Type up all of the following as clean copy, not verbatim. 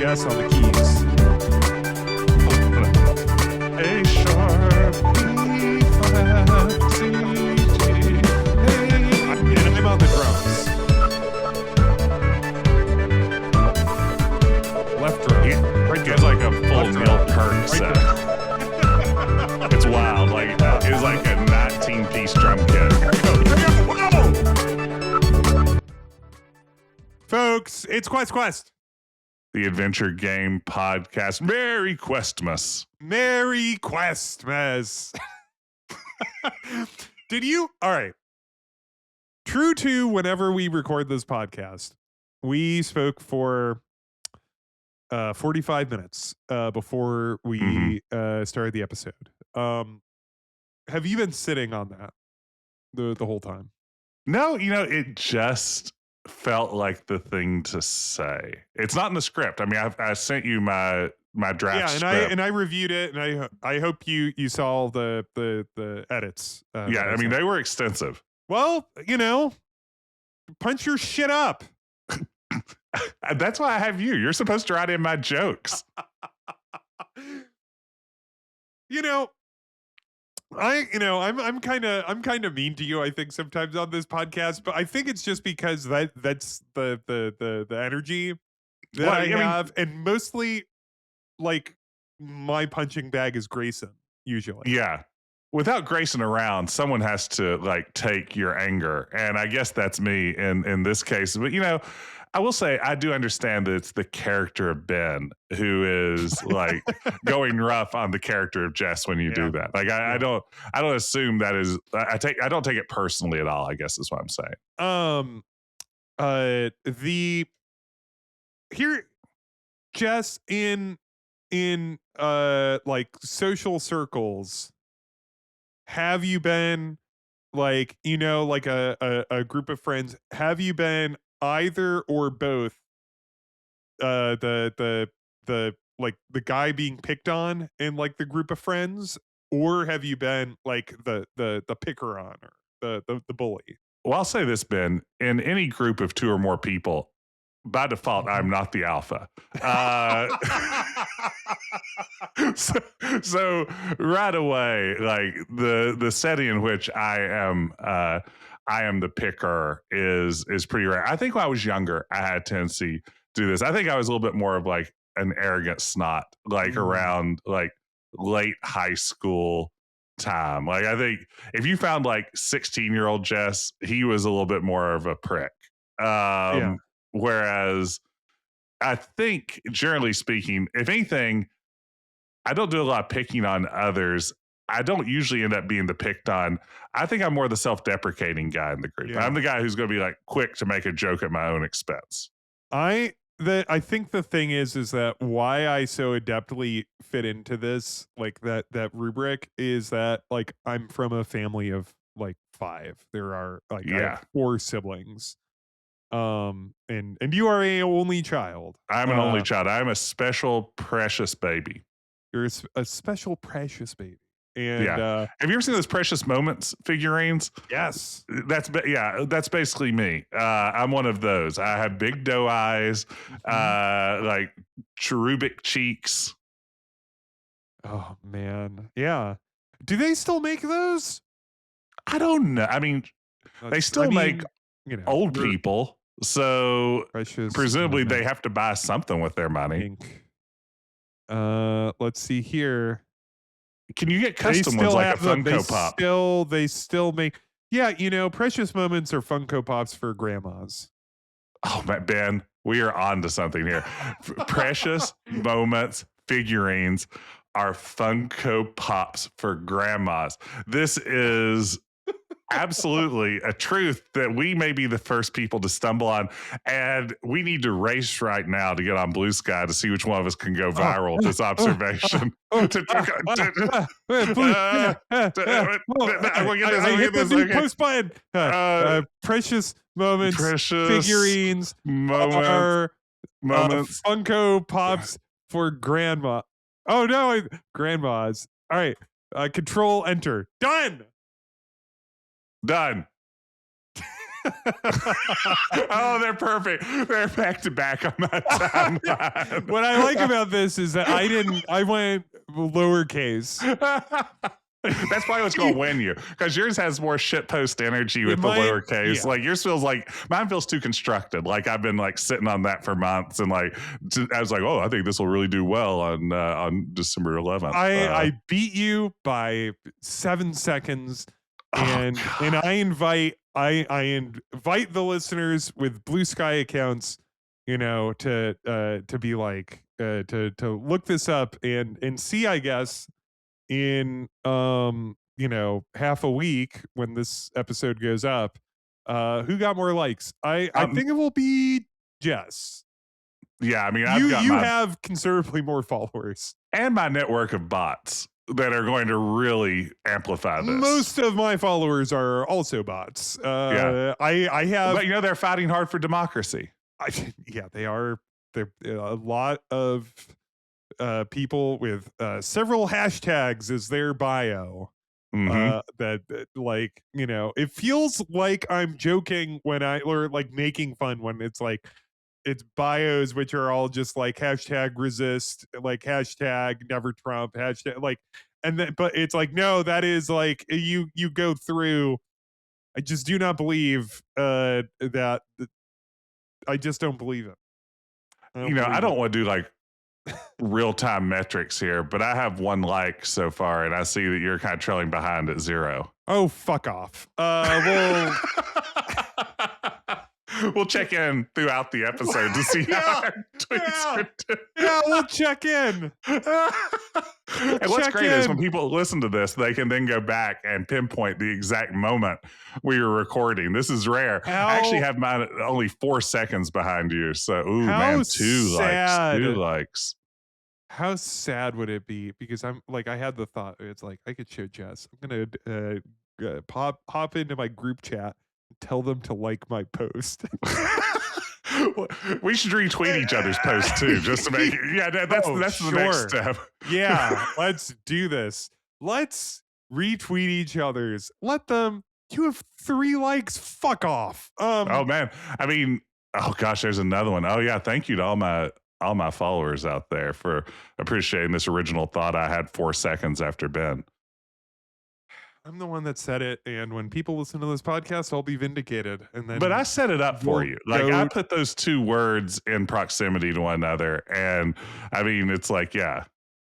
Jess on the keys. A sharp E flat C G A. And I'm on the drums. Left drum. It's like a full Neil Peart set. It's wild. Like it was like a 19-piece drum kit. Folks, it's Quest. The Adventure Game Podcast. Merry Questmas. Merry Questmas. All right. True to whenever we record this podcast, we spoke for 45 minutes before we started the episode. Have you been sitting on that the whole time? No, it just felt like the thing to say. It's not in the script. I mean, I sent you my draft script. and I reviewed it, and I hope you saw the edits. Yeah, I mean, they were extensive. Well, punch your shit up. That's why I have you. You're supposed to write in my jokes. I'm kind of mean to you, I think, sometimes on this podcast, but I think it's just because that's the energy that I have, and mostly like my punching bag is Grayson usually. Yeah. Without Grayson around, someone has to like take your anger, and I guess that's me in this case. But I will say I do understand that it's the character of Ben who is like going rough on the character of Jess when you do that. Like I don't assume that is. I don't take it personally at all, I guess is what I'm saying. Jess in like social circles, have you been like like a group of friends, have you been either or both the like the guy being picked on in like the group of friends, or have you been like the picker on, or the bully? Well, I'll say this, Ben, in any group of two or more people, by default, I'm not the alpha. So right away, like the setting in which I am the picker is pretty rare. I think when I was younger, I had a tendency to do this. I think I was a little bit more of like an arrogant snot, like around like late high school time. Like I think if you found like 16-year-old Jess, he was a little bit more of a prick. Whereas I think, generally speaking, if anything, I don't do a lot of picking on others. I don't usually end up being the picked on. I think I'm more the self-deprecating guy in the group. Yeah. I'm the guy who's going to be like quick to make a joke at my own expense. I think the thing is that why I so adeptly fit into this, like that rubric, is that like I'm from a family of like 5. There are like I have 4 siblings. And you are a only child. I'm an only child. I'm a special, precious baby. You're a special, precious baby. And have you ever seen those Precious Moments figurines? Yes. That's basically me. I'm one of those. I have big doe eyes, like cherubic cheeks. Oh man. Yeah. Do they still make those? I don't know. I mean, they still make old people. So presumably they have to buy something with their money. Let's see here. Can you get custom ones like a Funko Pop? They still make. Yeah, Precious Moments are Funko Pops for grandmas. Oh, Ben, we are on to something here. Precious Moments figurines are Funko Pops for grandmas. This is absolutely a truth that we may be the first people to stumble on, and we need to race right now to get on Blue Sky to see which one of us can go viral with this observation. I hit the new post button. Precious Moments figurines are Funko Pops for grandma. Oh no, grandmas. All right, Control Enter. Done. Oh, they're perfect. They're back to back on that timeline. What I like about this is that I went lowercase. That's probably what's going to win you, because yours has more shitpost energy with the lowercase. Yeah. Like yours feels like, mine feels too constructed. Like I've been like sitting on that for months, and like I was like, oh, I think this will really do well on December 11th. I beat you by 7 seconds, and I invite the listeners with Blue Sky accounts, to be like to look this up and see, I guess, in half a week when this episode goes up, who got more likes. I think it will be Jess. Yeah, I mean, You have considerably more followers and my network of bots that are going to really amplify this. Most of my followers are also bots. Yeah. I have, but they're fighting hard for democracy. Yeah, they are. They're a lot of people with several hashtags as their bio. That like, it feels like I'm joking or like making fun when it's like, it's bios which are all just like hashtag resist, like hashtag never Trump, hashtag like, and then, but it's like, no, that is like, you go through. I just do not believe that. I just don't believe it. I don't want to do like real-time metrics here, but I have 1 like so far, and I see that you're kind of trailing behind at 0. Oh, fuck off. We'll check in throughout the episode to see how our tweets are doing. Yeah, we'll check in. And what's great is when people listen to this, they can then go back and pinpoint the exact moment we were recording. This is rare. I actually have mine only 4 seconds behind you. So, man, 2 likes. How sad would it be? Because I had the thought, it's like, I could show Jess. I'm going to hop into my group chat, tell them to like my post. We should retweet each other's posts too, just to make it. Yeah, that's the next step. Yeah, let's do this. Let's retweet each other's. You have 3 likes. Fuck off. Oh man, I mean, oh gosh, there's another one. Oh yeah, thank you to all my followers out there for appreciating this original thought I had 4 seconds after Ben. I'm the one that said it, and when people listen to this podcast, I'll be vindicated. But I set it up for you. Like, I put those 2 words in proximity to one another, and I mean, it's like, yeah,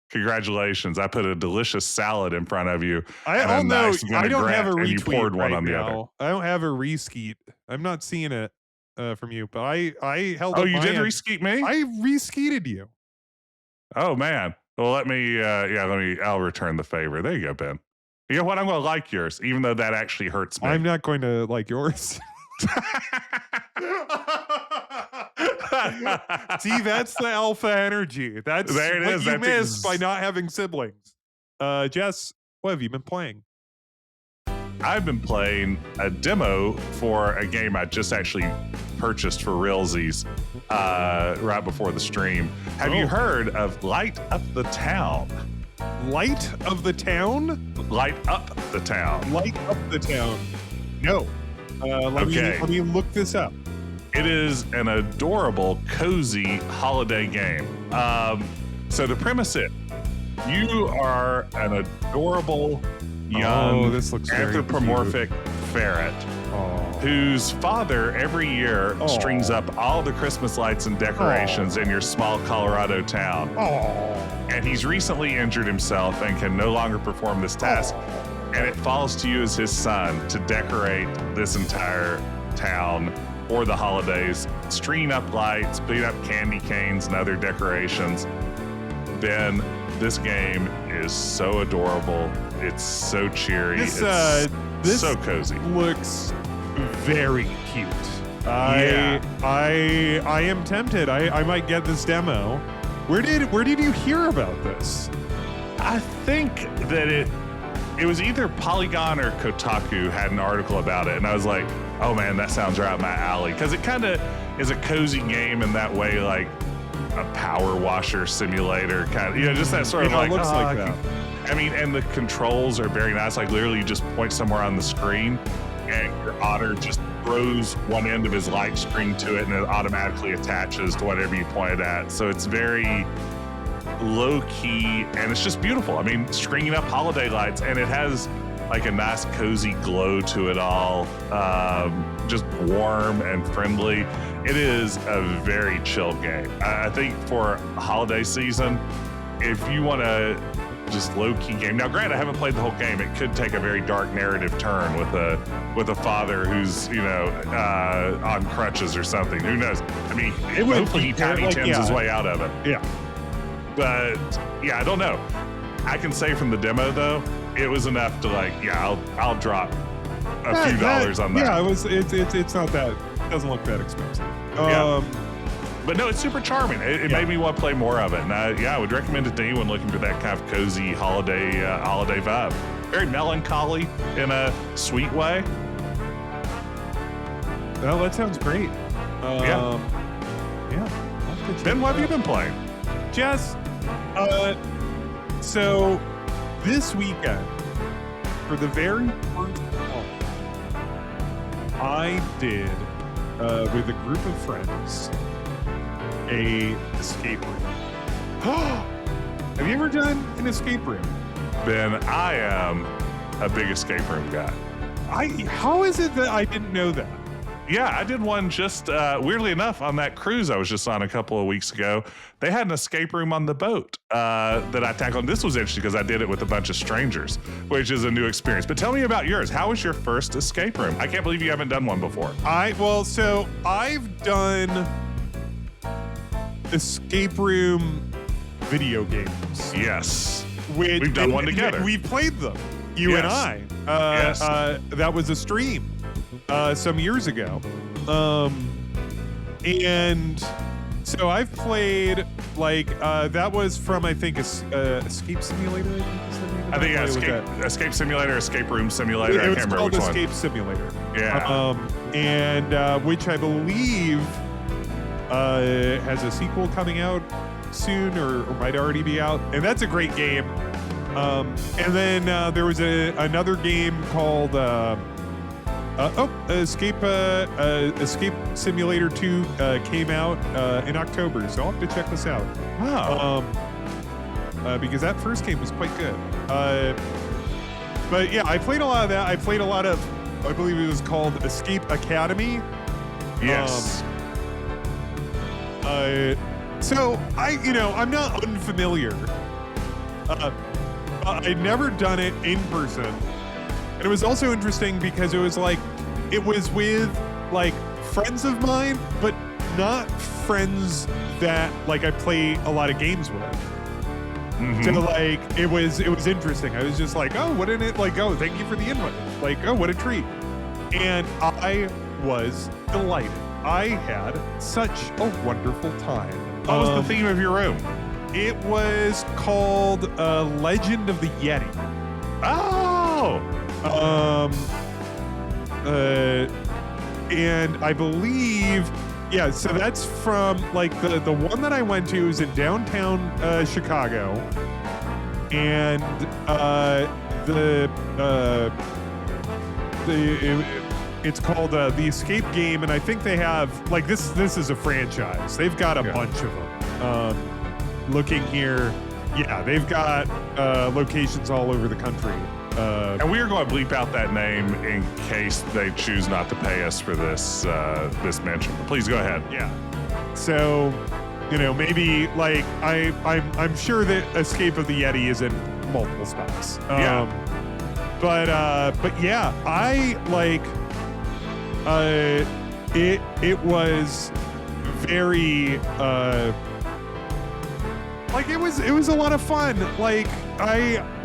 congratulations. I put a delicious salad in front of you. I don't have a retweet. You poured one on the other. I don't have a reskeet. I'm not seeing it from you, but I held. Oh, you did reskeet me? I reskeeted you. Oh man. Well, I'll return the favor. There you go, Ben. You know what? I'm going to like yours, even though that actually hurts me. I'm not going to like yours. See, that's the alpha energy. That's there it is. You miss by not having siblings. Jess, what have you been playing? I've been playing a demo for a game I just actually purchased for realsies right before the stream. Have you heard of Light Up the Town? Light of the Town? Light Up the Town. Light Up the Town. No. Let me look this up. It is an adorable, cozy holiday game. So the premise is, you are an adorable, young, anthropomorphic ferret whose father every year strings up all the Christmas lights and decorations in your small Colorado town. And he's recently injured himself and can no longer perform this task. And it falls to you as his son to decorate this entire town for the holidays, string up lights, put up candy canes and other decorations. Ben, this game is so adorable. It's so cheery. It's so cozy. Looks very cute. I am tempted. I might get this demo. Where did you hear about this? I think that it was either Polygon or Kotaku had an article about it, and I was like, oh man, that sounds right up my alley, because it kind of is a cozy game in that way, like a power washer simulator kind of, just that sort of like, looks like that. I mean, and the controls are very nice. Like literally, you just point somewhere on the screen, and your otter just grows one end of his light string to it and it automatically attaches to whatever you point it at. So it's very low key and it's just beautiful. I mean, stringing up holiday lights, and it has like a nice cozy glow to it all, just warm and friendly. It is a very chill game. I think for holiday season, if you want to just low-key game. Now, granted, I haven't played the whole game. It could take a very dark narrative turn with a father who's, you know, on crutches or something. Who knows? I mean, hopefully he Tiny Tims his way out of it. Yeah. But yeah, I don't know. I can say from the demo though, it was enough to like, yeah, I'll drop a few dollars on that. Yeah, it's not that. It doesn't look that expensive. But no, it's super charming. It made me want to play more of it. And I would recommend it to anyone looking for that kind of cozy holiday vibe. Very melancholy in a sweet way. Well, that sounds great. Yeah. Ben, what have you been playing? Jess, so this weekend, for the very first time, I did, with a group of friends, a escape room. Have you ever done an escape room? Ben, I am a big escape room guy. How is it that I didn't know that? Yeah, I did one just weirdly enough on that cruise I was just on a couple of weeks ago. They had an escape room on the boat that I tackled. This was interesting because I did it with a bunch of strangers, which is a new experience. But tell me about yours. How was your first escape room? I can't believe you haven't done one before. So I've done escape room video games. Yes. We've done one together. We've played them, you and I. Yes. That was a stream some years ago. And so I've played that was from, I think, Escape Simulator. I think Escape Simulator, Escape Room Simulator. It was I can't called remember which Escape one. Simulator. Yeah. And which I believe has a sequel coming out soon, or might already be out. And that's a great game. And then there was another game called Escape Simulator 2 came out in October, so I'll have to check this out. Wow. Because that first game was quite good. But yeah, I played a lot of that. I played a lot of, I believe it was called Escape Academy. Yes. So I'm not unfamiliar. I'd never done it in person. And it was also interesting because it was with friends of mine, but not friends that I play a lot of games with. Mm-hmm. So it was interesting. I was just oh, what in it? Oh, thank you for the invite. Oh, what a treat. And I was delighted. I had such a wonderful time. What was the theme of your room? It was called Legend of the Yeti. Oh! And I believe, yeah, so that's from the one that I went to is in downtown Chicago. And it's called the Escape Game, and I think they have this is a franchise. They've got a bunch of them. Looking here, yeah, they've got locations all over the country. And we are going to bleep out that name in case they choose not to pay us for this this mention. Please go ahead. Yeah. So, maybe I'm sure that Escape of the Yeti is in multiple spots. But yeah, it was very it was a lot of fun.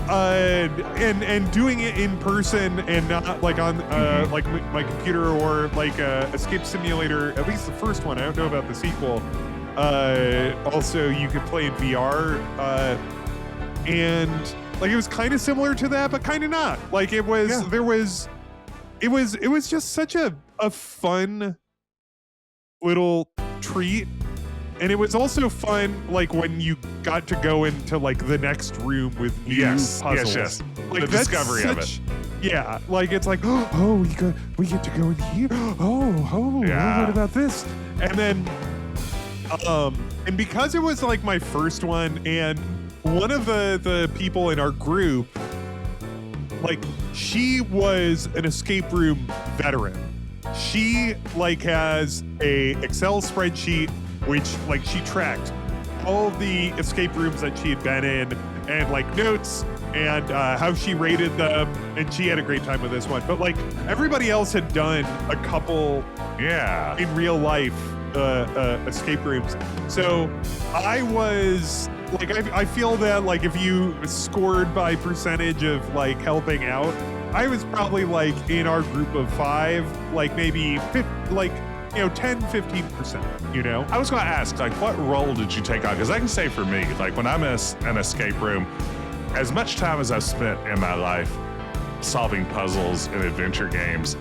And doing it in person and not on my computer or Escape Simulator, at least the first one. I don't know about the sequel. Also, you could play in VR, and it was kind of similar to that, but kind of not. It was just such a fun little treat. And it was also fun, when you got to go into the next room with new puzzles. Yes. The discovery of it. Yeah, like it's like, oh, we get to go in here. What Yeah. about this? And then, and because it was like my first one, and one of the people in our group, like, she was an escape room veteran. She like has a Excel spreadsheet which like she tracked all of the escape rooms that she had been in, and like notes and how she rated them, and she had a great time with this one. But like everybody else had done a couple Yeah. in real life escape rooms. So I was like, I feel that like if you scored by percentage of like helping out, I was probably like in our group of 5, like maybe 50, like, 10-15%, I was going to ask, like, what role did you take on? Because I can say for me, like, when I'm in an escape room, as much time as I've spent in my life solving puzzles and adventure games,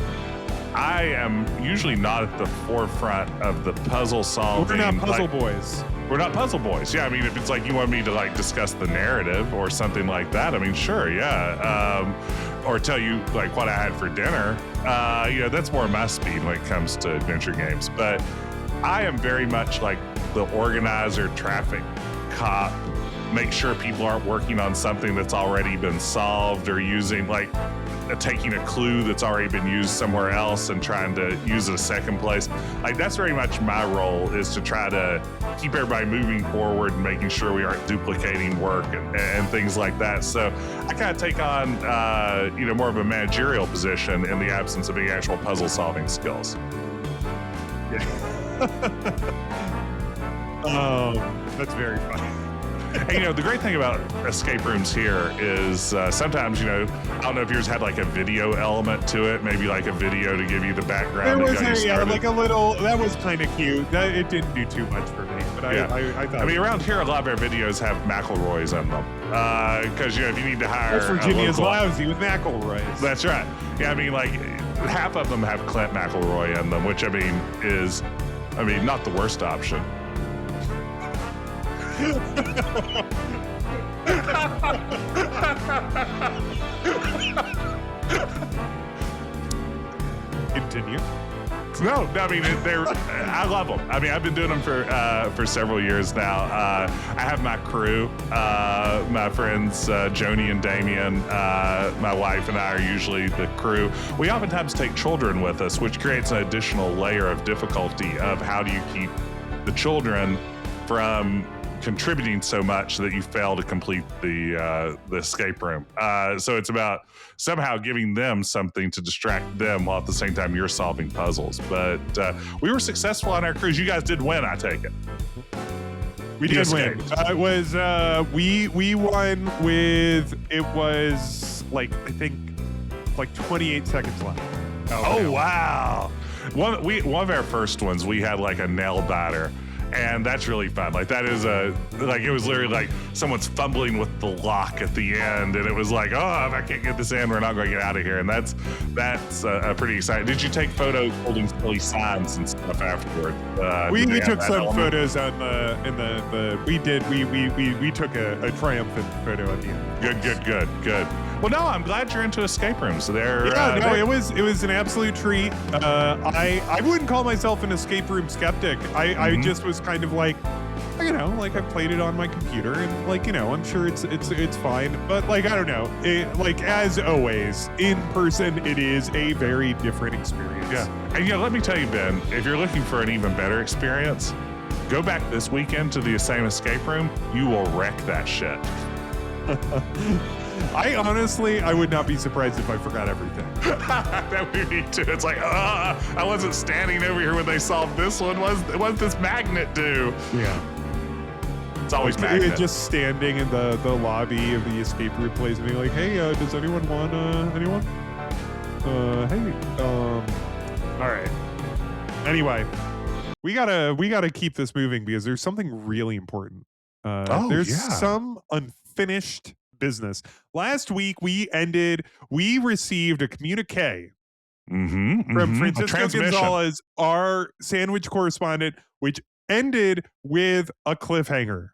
I am usually not at the forefront of the puzzle solving. We're not puzzle boys. We're not puzzle boys. Yeah, I mean, if it's like you want me to like discuss the narrative or something like that, I mean, sure, yeah. Or tell you like what I had for dinner. That's more my speed when it comes to adventure games. But I am very much like the organizer, traffic cop, make sure people aren't working on something that's already been solved, or using like taking a clue that's already been used somewhere else and trying to use it a second place. Like that's very much my role, is to try to keep everybody moving forward and making sure we aren't duplicating work and things like that. So I kind of take on more of a managerial position in the absence of any actual puzzle solving skills. Yeah. That's very funny. And the great thing about escape rooms here is sometimes, I don't know if yours had like a video element to it, maybe like a video to give you the background. There was like a little, that was kind of cute. It didn't do too much for me, but yeah. I thought. I mean, around here, a lot of our videos have McElroys in them. Because, if you need to hire. West Virginia's lousy with McElroys. That's right. Yeah, I mean, like half of them have Clint McElroy in them, which is not the worst option. Continue. No, I mean, I love them. I mean, I've been doing them for several years now. I have my crew, my friends Joni and Damien. My wife and I are usually the crew. We oftentimes take children with us, which creates an additional layer of difficulty of how do you keep the children from contributing so much that you fail to complete the escape room. So it's about somehow giving them something to distract them while at the same time you're solving puzzles. But we were successful on our cruise. You guys did win, I take it. We did win. It was we won with, it was like, I think like 28 seconds left. Oh wow. One of our first ones, we had like a nail biter. And that's really fun. Like that is it was literally like someone's fumbling with the lock at the end, and it was like, oh, if I can't get this in, we're not going to get out of here. And that's pretty exciting. Did you take photos holding silly signs and stuff afterward? We took some photos on we took a triumphant photo at the end. Good. Well, no, I'm glad you're into escape rooms. It was an absolute treat. I wouldn't call myself an escape room skeptic. I just was kind of like, like I played it on my computer, and like, I'm sure it's fine. But like, I don't know. Like as always, in person, it is a very different experience. Yeah. And let me tell you, Ben, if you're looking for an even better experience, go back this weekend to the same escape room. You will wreck that shit. I would not be surprised if I forgot everything. That would be me too. It's like, I wasn't standing over here when they solved this one. What does this magnet do? Yeah. It's always magnet. Just standing in the lobby of the escape room place and being like, hey, does anyone want anyone? Hey. All right. Anyway, we gotta keep this moving because there's something really important. There's some unfinished business. Last week we received a communique from Francisco Gonzalez, our sandwich correspondent, which ended with a cliffhanger.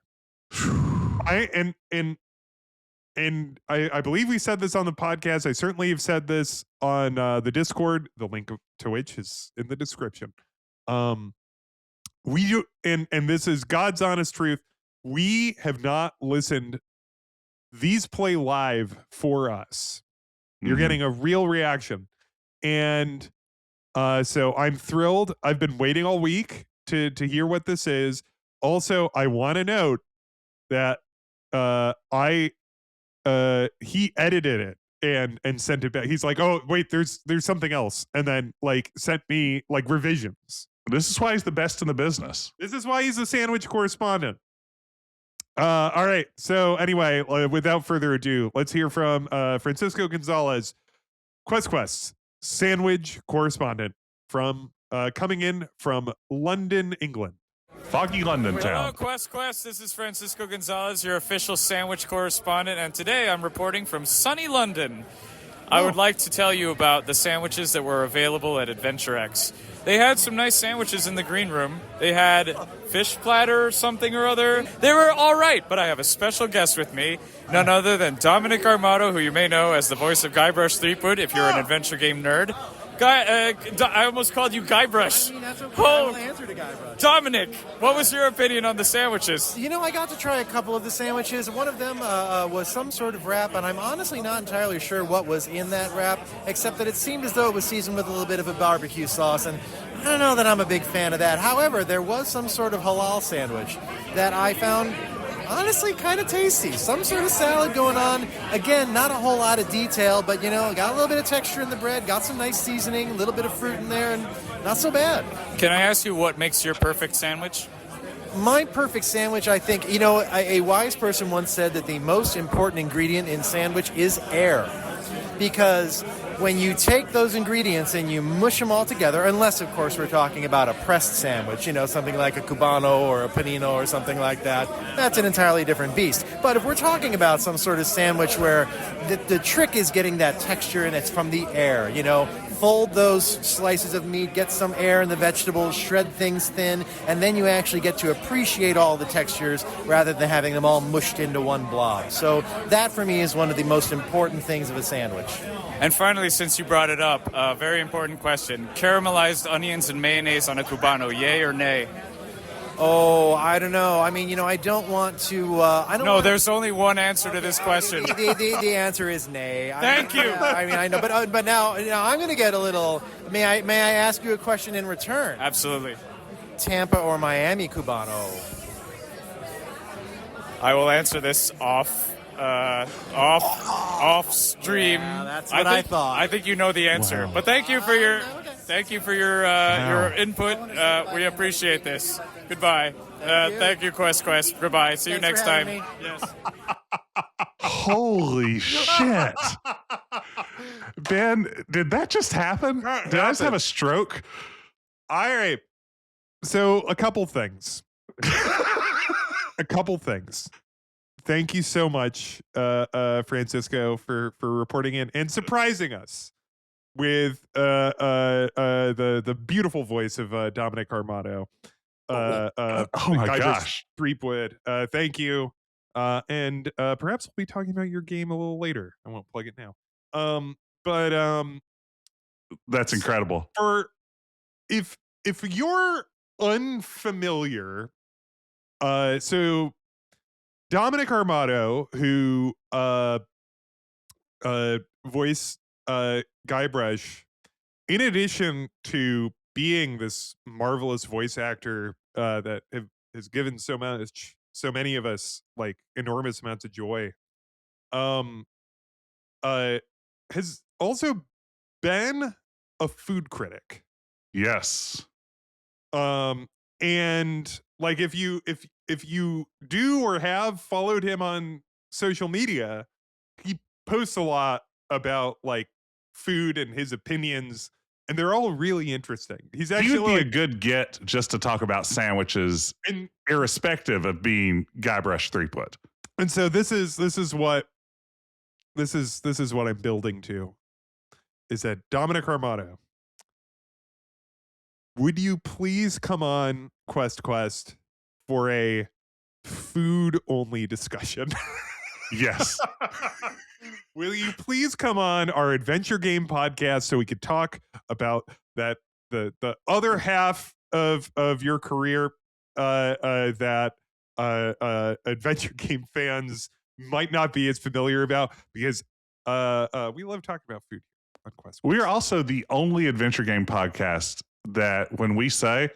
and I believe we said this on the podcast. I certainly have said this on the Discord, the link to which is in the description. We do, and this is God's honest truth. We have not listened. These play live for us. You're getting a real reaction, and so I'm thrilled. I've been waiting all week to hear what this is. Also, I want to note that I he edited it and sent it back. He's like, "Oh, wait, there's something else." And then like sent me like revisions. This is why he's the best in the business. This is why he's a sandwich correspondent. All right. So anyway, without further ado, let's hear from Francisco Gonzalez, Quest sandwich correspondent from coming in from London, England. Foggy London Hello, town. Quest. This is Francisco Gonzalez, your official sandwich correspondent, and today I'm reporting from sunny London. I would like to tell you about the sandwiches that were available at Adventure X. They had some nice sandwiches in the green room. They had fish platter or something or other. They were all right, but I have a special guest with me, none other than Dominic Armato, who you may know as the voice of Guybrush Threepwood if you're an adventure game nerd. I almost called you Guybrush. I mean, that's okay. Oh, I'll answer to Guybrush. Dominic, what was your opinion on the sandwiches? You know, I got to try a couple of the sandwiches. One of them was some sort of wrap, and I'm honestly not entirely sure what was in that wrap, except that it seemed as though it was seasoned with a little bit of a barbecue sauce, and I don't know that I'm a big fan of that. However, there was some sort of halal sandwich that I found honestly kind of tasty. Some sort of salad going on. Again, not a whole lot of detail, but you know, got a little bit of texture in the bread, got some nice seasoning, a little bit of fruit in there, and not so bad. Can I ask you what makes your perfect sandwich? My perfect sandwich, I think, you know, a wise person once said that the most important ingredient in sandwich is air. Because when you take those ingredients and you mush them all together, unless, of course, we're talking about a pressed sandwich, you know, something like a Cubano or a Panino or something like that, that's an entirely different beast. But if we're talking about some sort of sandwich where the trick is getting that texture and it's from the air, you know, fold those slices of meat, get some air in the vegetables, shred things thin, and then you actually get to appreciate all the textures rather than having them all mushed into one blob. So that, for me, is one of the most important things of a sandwich. And finally, since you brought it up, a very important question. Caramelized onions and mayonnaise on a Cubano, yay or nay? Oh, I don't know. I mean, you know, I don't want to... There's only one answer to this question. The answer is nay. Thank you. I mean, I know, but now I'm going to get a little... May I ask you a question in return? Absolutely. Tampa or Miami Cubano? I will answer this off stream. Yeah, that's what I thought. I think you know the answer. Wow. But thank you for your your input. We appreciate this. Goodbye. Thank you, Quest. Goodbye. See you Thanks next for time. having me. Yes. Holy shit. Ben, did that just happen? Did I just have a stroke? All right. So a couple things. Thank you so much, Francisco, for reporting in and surprising us with the beautiful voice of Dominic Armato. Oh my gosh. Threepwood. Thank you. And perhaps we'll be talking about your game a little later. I won't plug it now. But That's incredible. for if you're unfamiliar, so Dominic Armato, who voiced Guybrush, in addition to being this marvelous voice actor that has given so many of us like enormous amounts of joy, has also been a food critic. Yes. And like if you do or have followed him on social media, he posts a lot about like food and his opinions, and they're all really interesting. He's He actually would be a good get just to talk about sandwiches, and irrespective of being Guybrush Threepwood. and so this is what I'm building to, is that Dominic Armato, would you please come on Quest for a food only discussion? Yes. Will you please come on our adventure game podcast so we could talk about the other half of your career that adventure game fans might not be as familiar about, because we love talking about food on Quest. We are also the only adventure game podcast that when we say,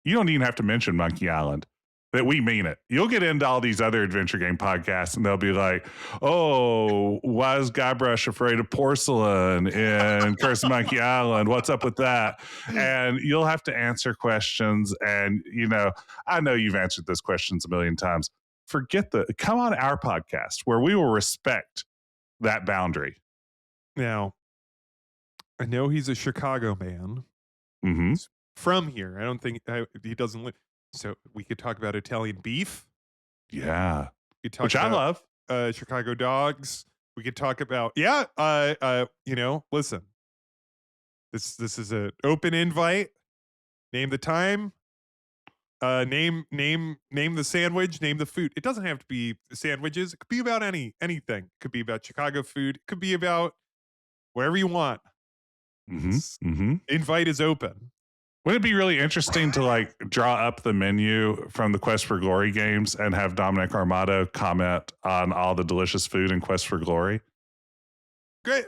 you don't even have to mention Monkey Island, that we mean it. You'll get into all these other adventure game podcasts and they'll be like, oh, why is Guybrush afraid of porcelain in Curse of Monkey Island? What's up with that? And you'll have to answer questions. And, I know you've answered those questions a million times. Come on our podcast where we will respect that boundary. Now, I know he's a Chicago man. Mm-hmm. He's from here. I don't think he doesn't live. So we could talk about Italian beef. Yeah. Which I love. Chicago dogs. We could talk about, listen, this is an open invite. Name the time. Name the sandwich. Name the food. It doesn't have to be sandwiches. It could be about anything. It could be about Chicago food. It could be about whatever you want. Invite is open. Wouldn't it be really interesting to draw up the menu from the Quest for Glory games and have Dominic Armato comment on all the delicious food in Quest for Glory? Great.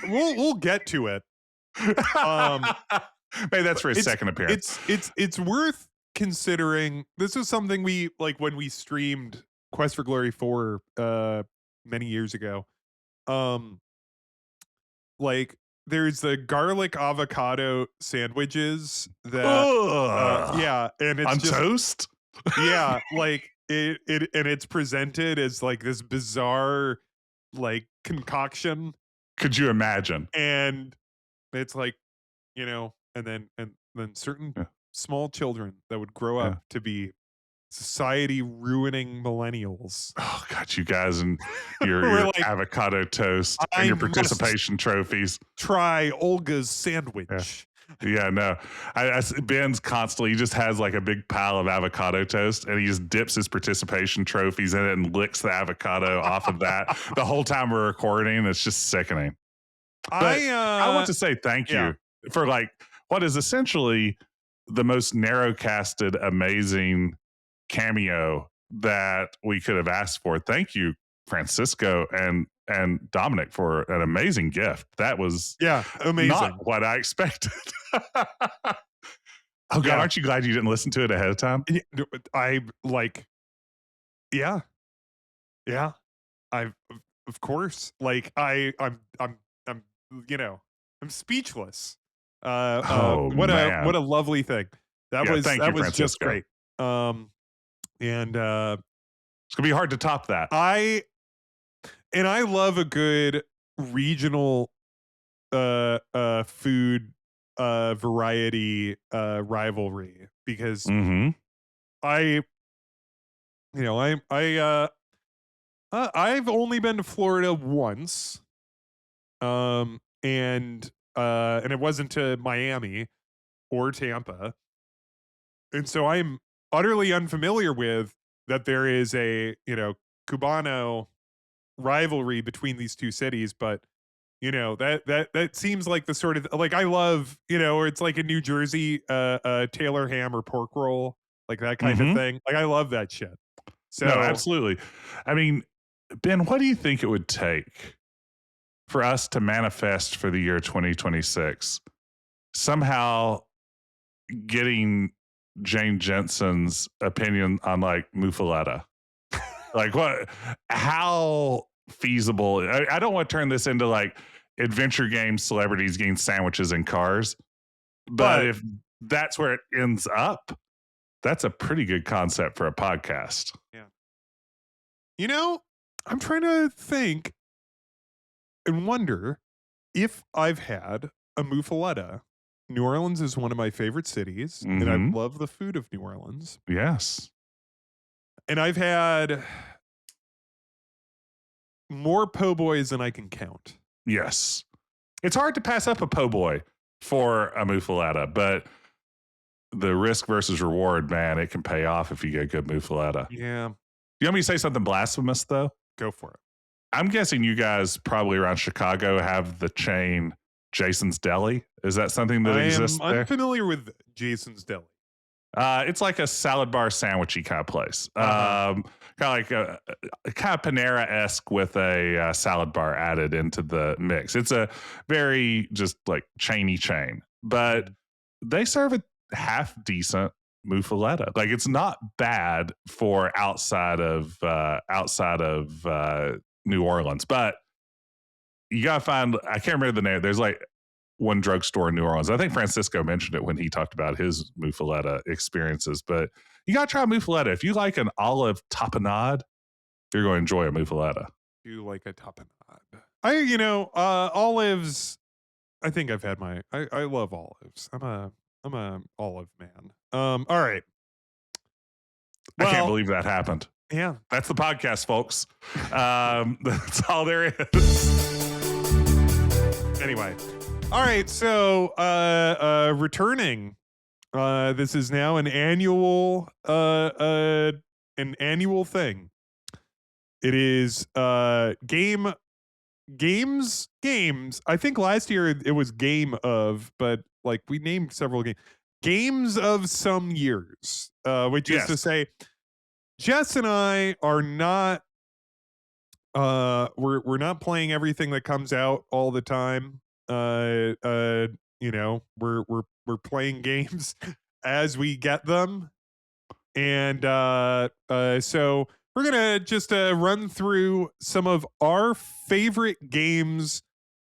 We'll get to it. Maybe that's for his second appearance. It's worth considering. This is something we when we streamed Quest for Glory 4 many years ago. There's the garlic avocado sandwiches that and it's on just, toast. Yeah, it and it's presented as this bizarre concoction. Could you imagine? And it's and then certain small children that would grow up to be society ruining millennials. Oh God, you guys and your avocado toast and your participation trophies. Try Olga's sandwich. Yeah, no. Ben's constantly, he just has a big pile of avocado toast and he just dips his participation trophies in it and licks the avocado off of that the whole time we're recording. It's just sickening. But I want to say thank you for what is essentially the most narrow-casted, amazing cameo that we could have asked for. Thank you, Francisco and Dominic, for an amazing gift. That was amazing. Not what I expected. Oh God, aren't you glad you didn't listen to it ahead of time? Of course. I'm speechless. What a lovely thing. That was Francisco. just great. And it's gonna be hard to top that. I love a good regional food variety rivalry, because I've only been to Florida once, and it wasn't to Miami or Tampa, and so I'm utterly unfamiliar with that there is a Cubano rivalry between these two cities. But that seems like the sort of I love or it's like a New Jersey Taylor ham or pork roll, that kind of thing. I love that shit. So no, absolutely. I mean, Ben, what do you think it would take for us to manifest for the year 2026 somehow getting Jane Jensen's opinion on Muffaletta? How feasible? I don't want to turn this into adventure game celebrities getting sandwiches in cars, but if that's where it ends up, that's a pretty good concept for a podcast. Yeah. I'm trying to think and wonder if I've had a Muffaletta. New Orleans is one of my favorite cities, and I love the food of New Orleans. Yes. And I've had more po' boys than I can count. Yes. It's hard to pass up a po' boy for a Muffaletta, but the risk versus reward, man, it can pay off if you get good Muffaletta. Yeah. You want me to say something blasphemous, though? Go for it. I'm guessing you guys probably around Chicago have the chain Jason's Deli. Is that something that I exists am there? unfamiliar with Jason's Deli. It's like a salad bar sandwichy kind of place. Uh-huh. Kind of like a kind of Panera-esque with a salad bar added into the mix. It's a very just like chainy chain, but they serve a half decent muffaletta. Like it's not bad for outside of New Orleans, but you gotta find. I can't remember the name. There's like one drugstore in New Orleans. I think Francisco mentioned it when he talked about his muffaletta experiences. But you gotta try muffaletta. If you like an olive tapenade, you're going to enjoy a muffaletta. You like a tapenade? Olives. I think I've had I love olives. I'm a olive man. All right. I can't Well, believe that happened. yeah. That's the podcast, folks. That's all there is. Anyway. All right. So, returning. This is now an annual thing. It is games. I think last year it was game of, but like we named several games of some years, which is to say, Jess and I are not we're not playing everything that comes out all the time. We're playing games as we get them. And so we're gonna just run through some of our favorite games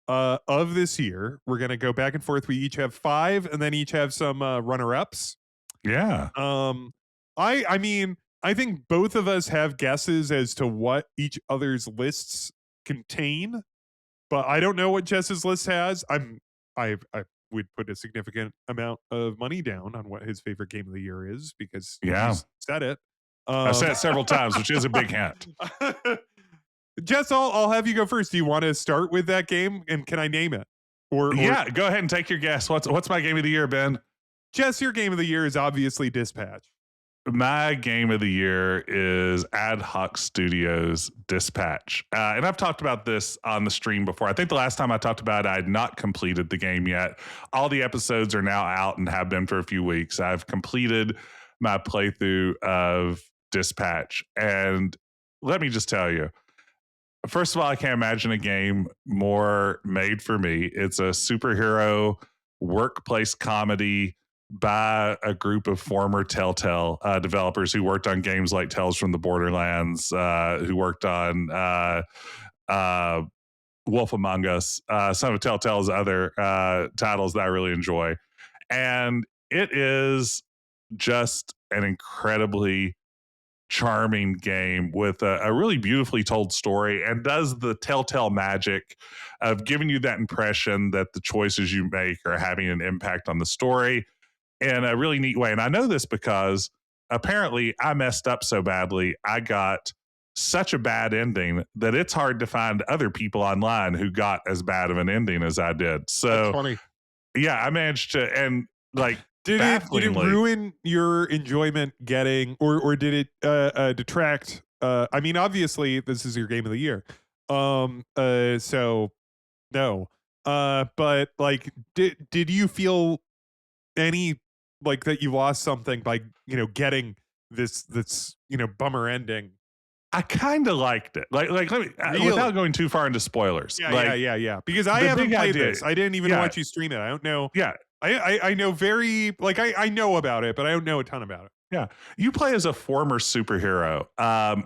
of this year. We're gonna go back and forth. We each have 5, and then each have some runner-ups. Yeah. I mean, I think both of us have guesses as to what each other's lists contain, but I don't know what Jess's list has. I would put a significant amount of money down on what his favorite game of the year is because you said it. I've said it several times, which is a big hint. Jess, I'll have you go first. Do you want to start with that game, and can I name it? Or yeah, go ahead and take your guess. What's my game of the year, Ben? Jess, your game of the year is obviously Dispatch. My game of the year is Ad Hoc Studios Dispatch. And I've talked about this on the stream before. I think the last time I talked about it, I had not completed the game yet. All the episodes are now out and have been for a few weeks. I've completed my playthrough of Dispatch. And let me just tell you, first of all, I can't imagine a game more made for me. It's a superhero workplace comedy by a group of former Telltale developers who worked on games like Tales from the Borderlands, who worked on Wolf Among Us, some of Telltale's other titles that I really enjoy. And it is just an incredibly charming game with a really beautifully told story, and does the Telltale magic of giving you that impression that the choices you make are having an impact on the story in a really neat way. And I know this because apparently I messed up so badly. I got such a bad ending that it's hard to find other people online who got as bad of an ending as I did. So that's funny. Yeah, I managed to, and like, did it ruin your enjoyment getting, or did it detract? I mean, obviously this is your game of the year. So no. But like, did you feel any like that you lost something by getting this bummer ending? I kind of liked it. Like let me really? Without going too far into spoilers. Yeah. Because I haven't played this. I didn't even watch you stream it. I don't know. Yeah. I know I know about it, but I don't know a ton about it. Yeah. You play as a former superhero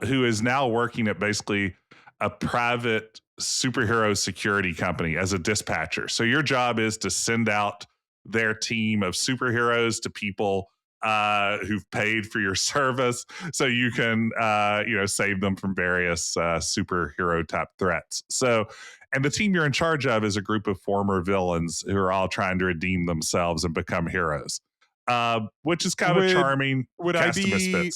who is now working at basically a private superhero security company as a dispatcher. So your job is to send out their team of superheroes to people who've paid for your service so you can save them from various superhero type threats. So, and the team you're in charge of is a group of former villains who are all trying to redeem themselves and become heroes, which is kind of charming. Would I be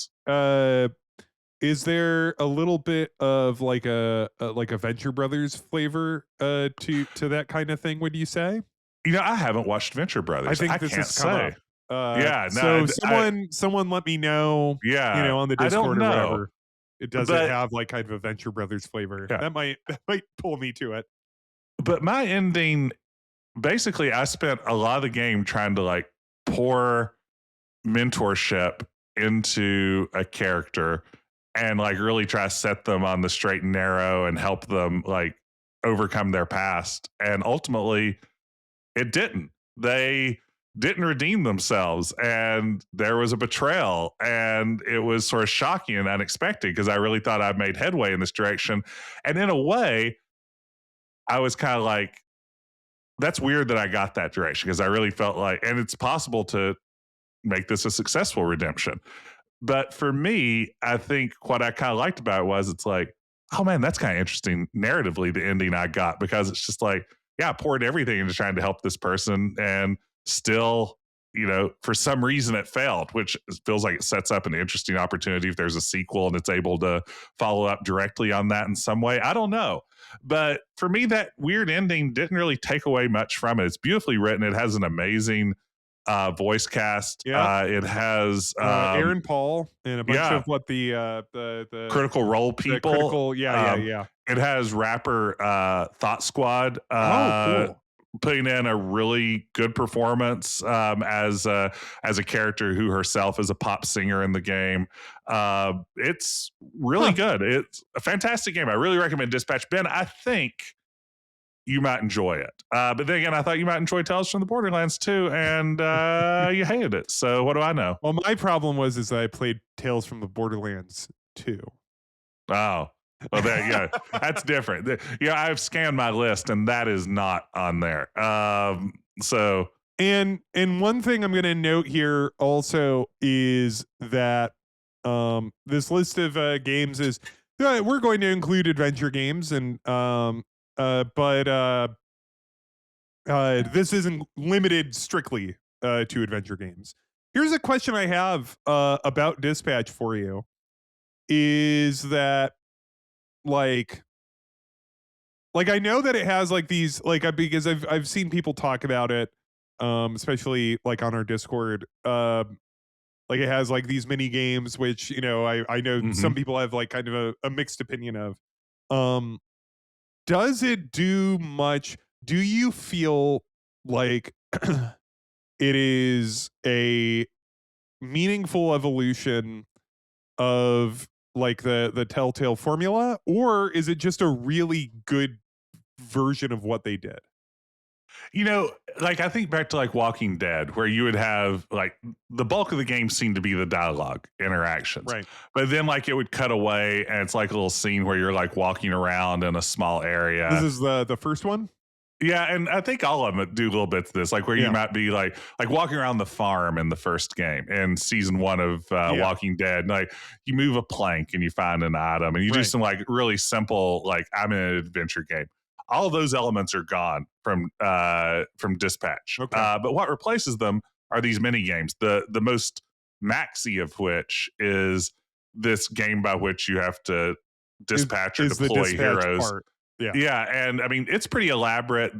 is there a little bit of like a Venture Brothers flavor to that kind of thing, would you say? I haven't watched Venture Brothers. I think this can't has come say. up. So someone let me know. Yeah, on the Discord or whatever. Does it But have like kind of a Venture Brothers flavor? yeah, That might pull me to it. but my ending, basically, I spent a lot of the game trying to like pour mentorship into a character and like really try to set them on the straight and narrow and help them like overcome their past. And ultimately, it didn't. They didn't redeem themselves, and there was a betrayal, and it was sort of shocking and unexpected because I really thought I'd made headway in this direction. And in a way, I was kind of like, that's weird that I got that direction because I really felt like, and it's possible to make this a successful redemption. But for me, I think what I kind of liked about it was it's like, oh man, that's kind of interesting narratively, the ending I got, because it's just like, yeah, I poured everything into trying to help this person and still, for some reason it failed, which feels like it sets up an interesting opportunity if there's a sequel and it's able to follow up directly on that in some way. I don't know. But for me, that weird ending didn't really take away much from it. It's beautifully written. It has an amazing voice cast. Yeah. It has Aaron Paul and a bunch yeah, of what the Critical Role the people. critical, yeah. It has rapper Thought Squad Oh, cool. putting in a really good performance as a character who herself is a pop singer in the game. It's really good. It's a fantastic game. I really recommend Dispatch. Ben, I think you might enjoy it. But then again, I thought you might enjoy Tales from the Borderlands too, and you hated it. So what do I know? Well, my problem is that I played Tales from the Borderlands 2. Oh, well, yeah, that's different. Yeah, I've scanned my list, and that is not on there. So, and one thing I'm going to note here also is that this list of games is we're going to include adventure games, and but this isn't limited strictly to adventure games. Here's a question I have about Dispatch for you: is that like I know that it has like these because I've seen people talk about it, especially like on our Discord. Like it has like these mini games, which I know some people have like kind of a mixed opinion of. Does it do much? Do you feel like it is a meaningful evolution of like the Telltale formula, or is it just a really good version of what they did? Like I think back to like Walking Dead, where you would have like the bulk of the game seemed to be the dialogue interactions. Right. But then like it would cut away and it's like a little scene where you're like walking around in a small area. This is the first one? Yeah, and I think all of them do little bits of this, like where you might be like walking around the farm in the first game in season 1 of Walking Dead. And, like you move a plank and you find an item, and you do some like really simple, like I'm in an adventure game. All of those elements are gone from Dispatch. Okay. But what replaces them are these mini games. The most maxi of which is this game by which you have to dispatch or deploy heroes. Part. Yeah, and I mean it's pretty elaborate.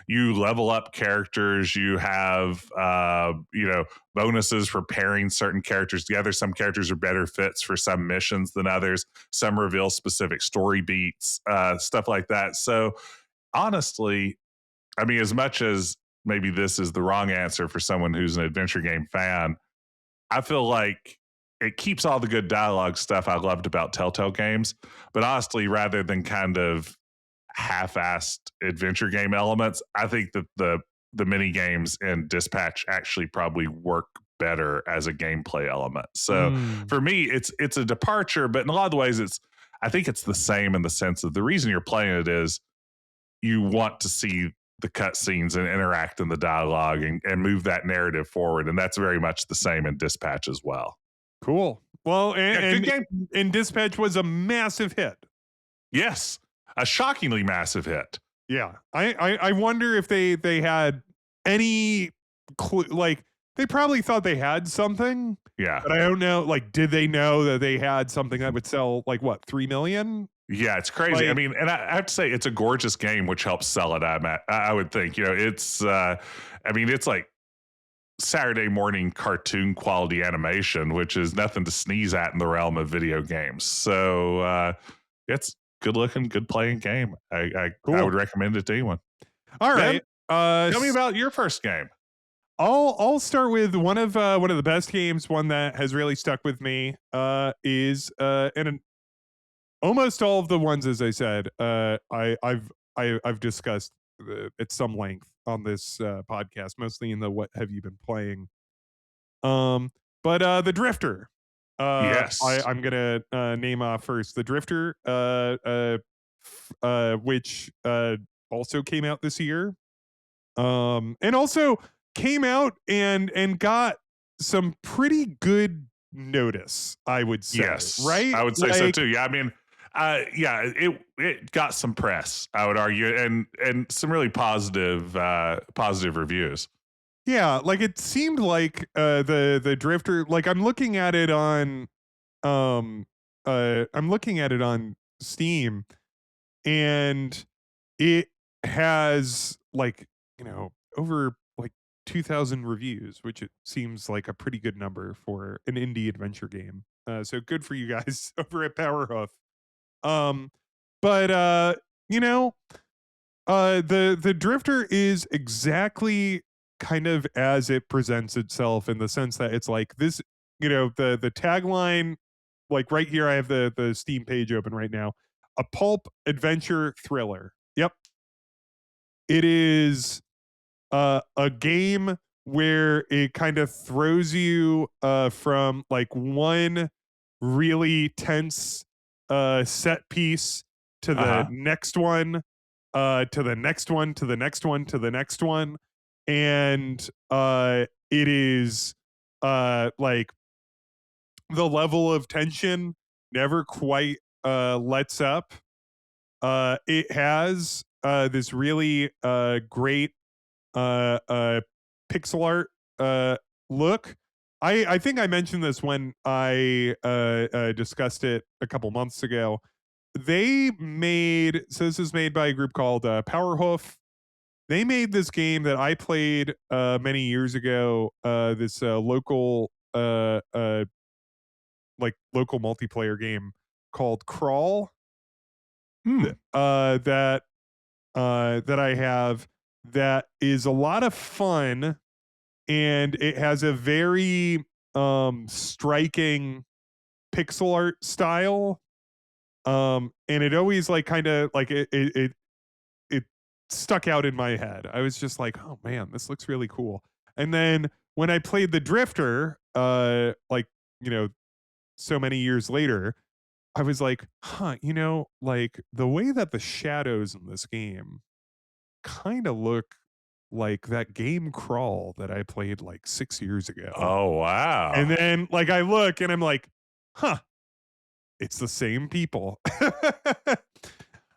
You level up characters, you have bonuses for pairing certain characters together. Some characters are better fits for some missions than others. Some reveal specific story beats, stuff like that. So honestly, I mean, as much as maybe this is the wrong answer for someone who's an adventure game fan, I feel like it keeps all the good dialogue stuff I loved about Telltale games, but honestly, rather than kind of half-assed adventure game elements, I think that the mini games in Dispatch actually probably work better as a gameplay element. So for me, it's a departure, but in a lot of the ways, I think it's the same in the sense of the reason you're playing it is you want to see the cutscenes and interact in the dialogue and move that narrative forward, and that's very much the same in Dispatch as well. Cool. Well, good game. And Dispatch was a massive hit. Yes, a shockingly massive hit. Yeah, I wonder if they had any clue. Like they probably thought they had something. Yeah, but I don't know. Like, did they know that they had something that would sell like what 3 million? Yeah, it's crazy. Like, I mean, and I have to say, it's a gorgeous game, which helps sell it. I would think. It's. I mean, it's like Saturday morning cartoon quality animation, which is nothing to sneeze at in the realm of video games. So it's good looking, good playing game. I Cool. would recommend it to anyone. All Ben, right. tell me about your first game. I'll start with one of the best games. One that has really stuck with me is and almost all of the ones, as I said, I've discussed at some length on this podcast, mostly in the what have you been playing. But the Drifter. Yes. I'm gonna name off first the Drifter, which also came out this year, and also came out and got some pretty good notice, I would say, Yes, right? I would say so Like, too. Yeah, I mean, yeah, it got some press, I would argue, and some really positive reviews. yeah, like it seemed like the Drifter. Like um I'm looking at it on Steam, and it has like, over like 2,000 reviews, which it seems like a pretty good number for an indie adventure game. So good for you guys over at Powerhoof. Um, but you know, the Drifter is exactly kind of as it presents itself, in the sense that it's like this, the tagline, like right here, I have the Steam page open right now. A pulp adventure thriller. Yep. It is a game where it kind of throws you from like one really tense set piece to Uh the huh. next one, to the next one, to the next one, to the next one. And it is like the level of tension never quite lets up. It has this really great pixel art look. I think I mentioned this when I discussed it a couple months ago. So this is made by a group called Powerhoof. They made this game that I played many years ago. This local multiplayer game called Crawl. Hmm. That that I have, that is a lot of fun, and it has a very striking pixel art style, and it always like kind of like it stuck out in my head. I was just like, oh man, this looks really cool. And then when I played the Drifter, like, you know so many years later, I was like, huh, like the way that the shadows in this game kind of look like that game Crawl that I played like 6 years ago. Oh And wow. then like I look and I'm like, huh, it's the same people.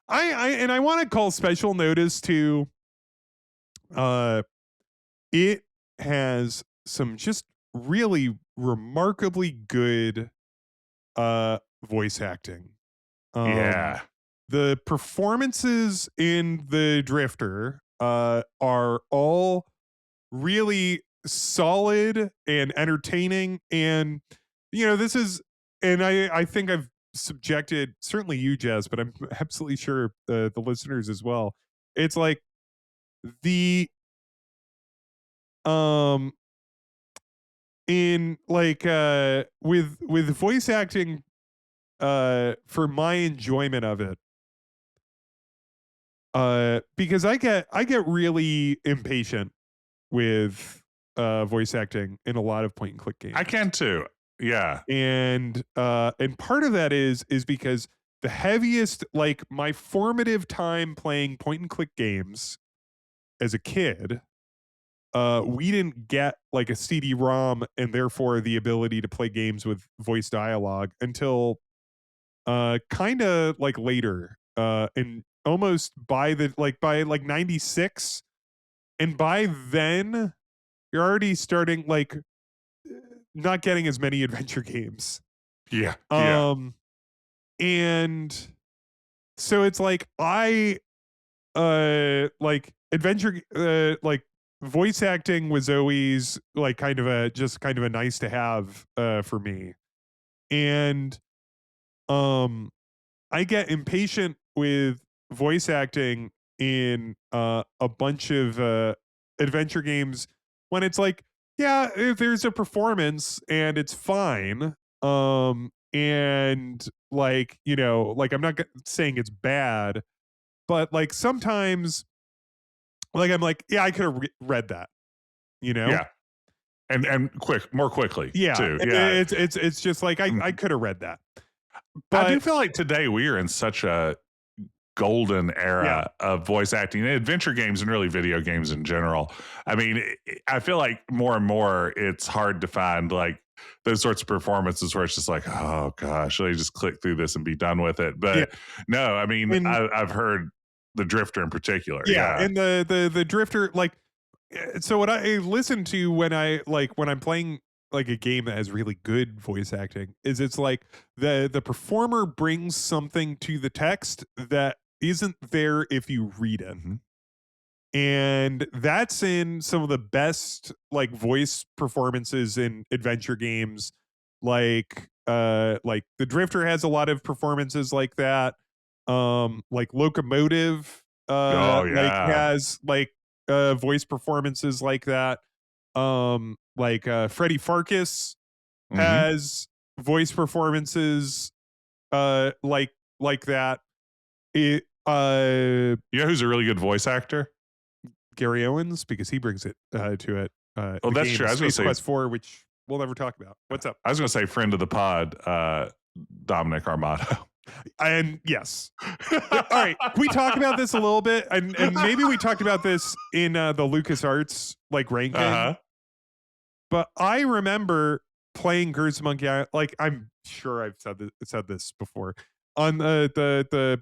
I want to call special notice to uh it has some just really remarkably good voice acting. Um Yeah. the performances in the Drifter are all really solid and entertaining, and this is, and I think I've subjected, certainly you, Jess, but I'm absolutely sure the listeners as well. It's like the um in like with voice acting, for my enjoyment of it, because I get really impatient with voice acting in a lot of point and click I games. can too. Yeah. And part of that is because the heaviest, like my formative time playing point and click games as a kid, we didn't get like a CD-ROM and therefore the ability to play games with voice dialogue until kind of like later, and almost by like 96, and by then you're already starting like not getting as many adventure games. Yeah. Yeah. Um and so it's like I like adventure like voice acting was always like kind of a nice to have for me. And um I get impatient with voice acting in a bunch of adventure games when it's like, yeah, if there's a performance and it's fine. And like, like I'm not saying it's bad, but like sometimes, like I'm like, yeah, I could have read that, you know? Yeah. And more quickly Yeah, too. Yeah. it's just like I Mhm. could have read that, I do but feel like today we are in such a golden yeah, era of voice acting, adventure games, and really video games in general. I mean, I feel like more and more it's hard to find like those sorts of performances where it's just like, oh gosh, let me just click through this and be done with it. yeah, But no, I mean, and I've heard the Drifter in particular. yeah, Yeah. and the drifter, like, so what I listen to when I'm playing like a game that has really good voice acting is it's like the performer brings something to the text that isn't there if you read it. Mhm. And that's in some of the best like voice performances in adventure games. Like the drifter has a lot of performances like that. Like locomotive Oh like yeah. has like voice performances like that. Like Freddie Farkas Hmm. has voice performances like that. It You know who's a really good voice actor? Gary Owens, because he brings it to it. Oh, The that's game true. Space Quest 4, which we'll never talk about. What's up? I was going to say friend of the pod, Dominic Armato. And yes. All right. Can we talk about this a little bit? And maybe we talked about this in the LucasArts like ranking, Uh-huh. but I remember playing Curse of Monkey Island. Like I'm sure I've said this before. On the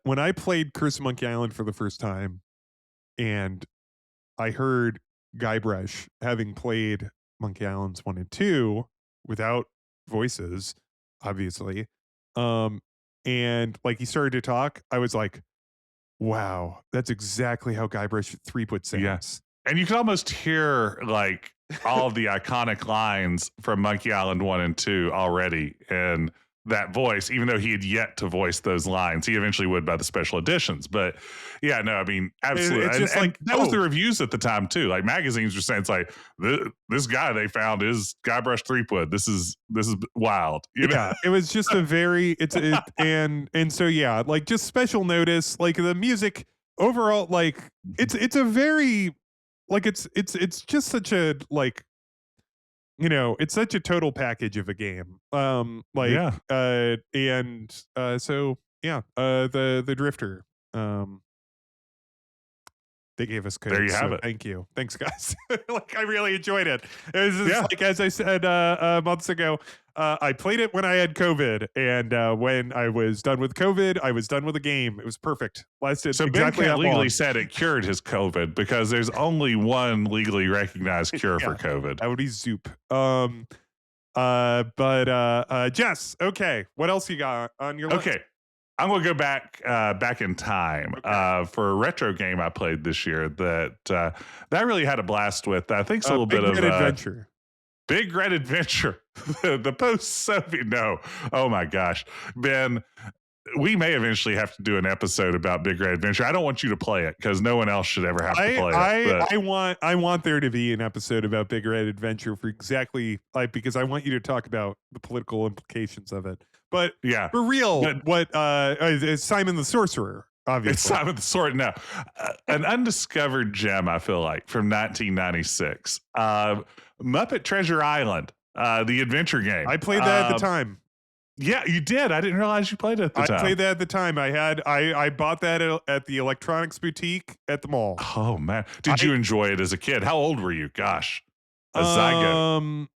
when I played Curse of Monkey Island for the first time, and I heard Guybrush having played Monkey Islands 1 and 2 without voices, obviously. Um, and like he started to talk, I was like, wow, that's exactly how Guybrush Threepwood Yeah. sounds. And you can almost hear like all of the iconic lines from Monkey Island 1 and 2 already in that voice, even though he had yet to voice those lines. He eventually would by the special editions. But yeah, no, I mean, absolutely. It's And, just and like, that was the reviews at the time too. Like magazines were saying it's like this guy they found is Guybrush Threepwood. This is wild. You know? yeah, it was just a very and so yeah, like just special notice, like the music overall, like it's a very like it's just such a like it's such a total package of a game. Yeah. And so yeah, the Drifter. Um they gave us There you codes, have so it. thank you. Thanks, guys. Like I really enjoyed it. It was just Yeah. like as I said months ago, I played it when I had COVID, and when I was done with COVID, I was done with the game. It was perfect. Lasted So Ben exactly can't that legally long. said it cured his COVID because there's only one legally recognized cure for Yeah, COVID. that would be Zoop. But Jess, okay, what else you got on your list? Okay. I'm gonna go back in time Okay. for a retro game I played this year that I really had a blast with. I think it's a little Big bit of Red Adventure. Big Red Adventure, the post-Soviet. No, oh my gosh, Ben, we may eventually have to do an episode about Big Red Adventure. I don't want you to play it because no one else should ever have to play it. But I want there to be an episode about Big Red Adventure for exactly like because I want you to talk about the political implications of it. But yeah, for real, but what is Simon the Sorcerer? it's Obviously, Simon the Sword now. An undiscovered gem, I feel like, from 1996. Muppet Treasure Island, the adventure game. I played that at the time. Yeah, you did. I didn't realize you played it at the I time. played that at the time. I bought that at the electronics boutique at the mall. Oh, man. Did you enjoy it as a kid? How old were you? Gosh, a zygote.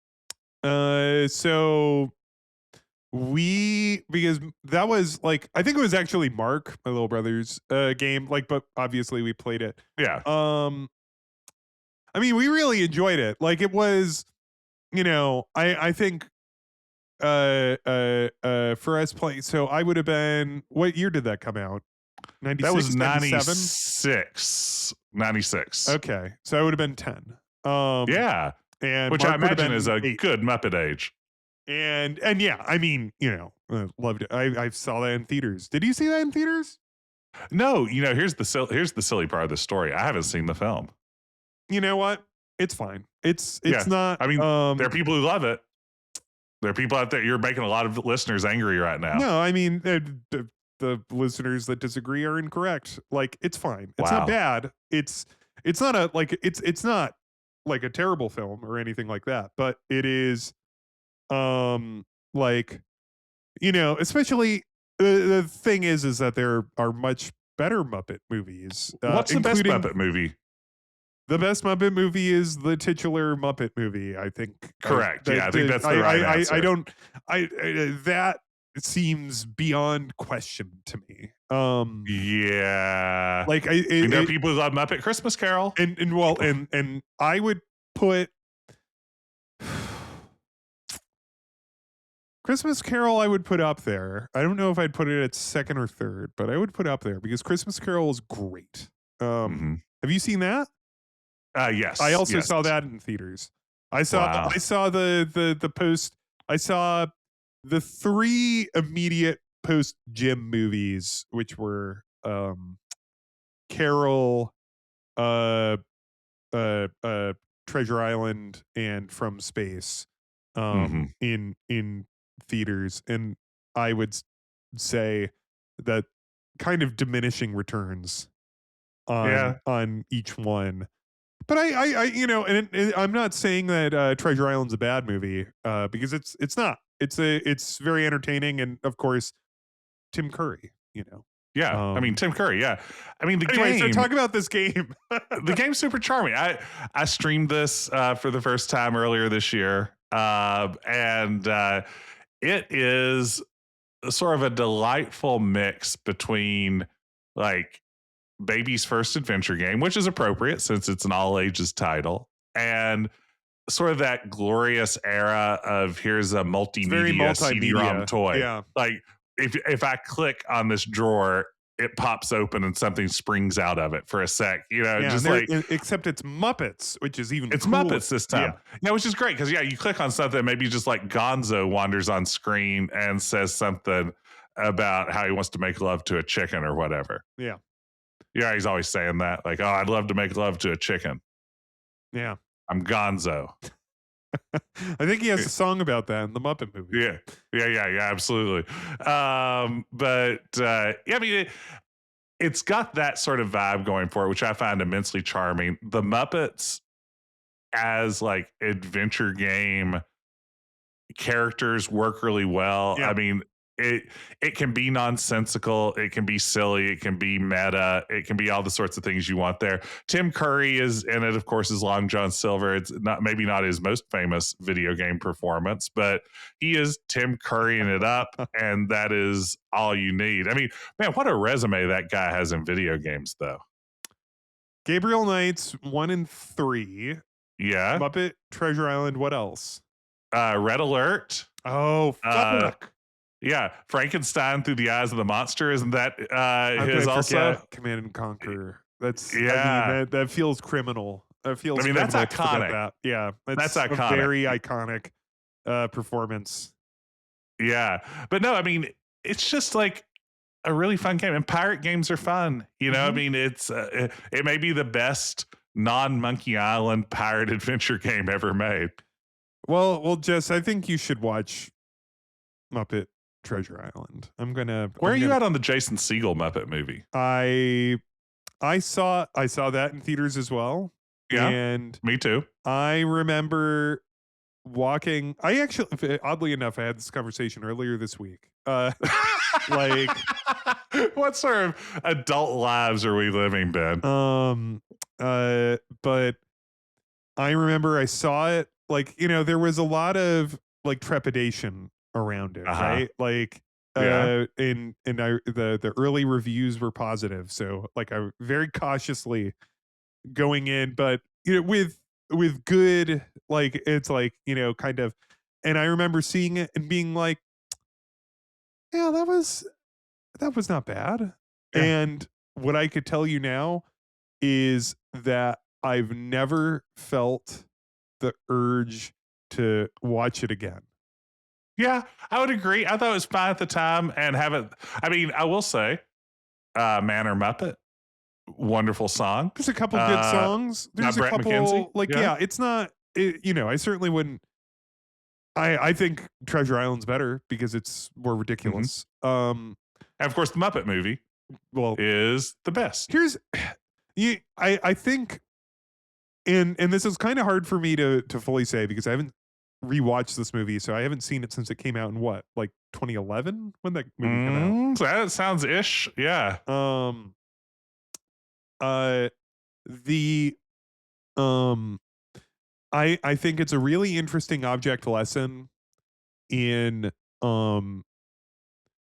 So because that was like I think it was actually Mark, my little brother's game, like, but obviously we played it. Yeah. I mean, we really enjoyed it. Like it was, I think for us playing, so I would have been, what year did that come out? That was 97? 96. Okay, so I would have been 10. Yeah, And which Mark I would have imagine been is a 8. good Muppet age. And yeah, I mean, loved it. I saw that in theaters. Did you see that in theaters? No, here's the silly part of the story. I haven't seen the film. You know what? It's fine. It's Yeah, not. I mean, there are people who love it. There are people out there. You're making a lot of listeners angry right now. No, I mean the listeners that disagree are incorrect. Like it's fine. It's not Wow. bad. It's not it's not like a terrible film or anything like that. But it is like especially the thing is that there are much better Muppet movies. What's the best including Muppet movie? The best Muppet movie is the titular Muppet movie, I think. Correct. I think that's the right answer. I don't. That seems beyond question to me. Yeah. Like there are people who love Muppet Christmas Carol, and I would put Christmas Carol. I would put up there. I don't know if I'd put it at second or third, but I would put up there because Christmas Carol is great. Have you seen that? Yes. I also saw that in theaters. I saw the post. I saw the 3 immediate post Jim movies, which were Carol, Treasure Island, and From Space, in theaters, and I would say that kind of diminishing returns on each one. But I and I'm not saying that Treasure Island's a bad movie, because it's not. It's very entertaining, and of course, Tim Curry. Yeah, I mean Tim Curry. Yeah, I mean the Anyway, game. so talk about this game. The game's super charming. I streamed this for the first time earlier this year, and it is sort of a delightful mix between like baby's first adventure game, which is appropriate since it's an all ages title, and sort of that glorious era of here's a multimedia CD-ROM toy. Yeah. Like if I click on this drawer, it pops open and something springs out of it for a sec, just like, except it's Muppets, which is even it's cooler. Muppets this time. Yeah, which is great because you click on something, maybe just like Gonzo wanders on screen and says something about how he wants to make love to a chicken or whatever. Yeah. Yeah, he's always saying that. Like, oh, I'd love to make love to a chicken. Yeah. I'm Gonzo. I think he has a song about that in the Muppet movie. Yeah, absolutely. But I mean, it's got that sort of vibe going for it, which I find immensely charming. The Muppets as like adventure game characters work really well. Yeah. I mean, it can be nonsensical, it can be silly, it can be meta, it can be all the sorts of things you want there. Tim Curry is in it, of course, as Long John Silver. It's maybe not his most famous video game performance, but he is Tim Currying it up, and that is all you need. I mean, man, what a resume that guy has in video games, though. Gabriel Knights 1 and 3. Yeah. Muppet Treasure Island. What else? Red Alert. Oh, fuck. Yeah, Frankenstein Through the Eyes of the Monster, isn't that his also? Command and Conquer. That's I mean, that feels criminal. That feels. I mean, that's iconic. That. Yeah, that's a iconic. Very iconic performance. Yeah, but no, I mean, it's just like a really fun game, and pirate games are fun. I mean, it's it may be the best non-Monkey Island pirate adventure game ever made. Well, Jess, I think you should watch Muppet Treasure Island. Where are you at on the Jason Segel Muppet movie? I saw that in theaters as well. Yeah, and me too. I remember walking. I actually, oddly enough, I had this conversation earlier this week. Like, what sort of adult lives are we living, Ben? But I remember I saw it. Like, there was a lot of like trepidation around it, right? Like, the early reviews were positive, so like I very cautiously going in, but with good, like it's like kind of, and I remember seeing it and being like, yeah, that was not bad. Yeah. And what I could tell you now is that I've never felt the urge to watch it again. Yeah, I would agree. I thought it was fine at the time and haven't. I mean, I will say, Man or Muppet, wonderful song. There's a couple good songs. Not There's a Brett McKenzie. couple like Yeah. yeah, it's not I certainly wouldn't I think Treasure Island's better because it's more hmm ridiculous. And of course, the Muppet movie Well, is the best. here's I think and this is kind of hard for me to fully say because I haven't rewatched this movie, so I haven't seen it since it came out in what, like 2011 when that movie came out. So that sounds ish. Yeah. Um uh the um I think it's a really interesting object lesson in um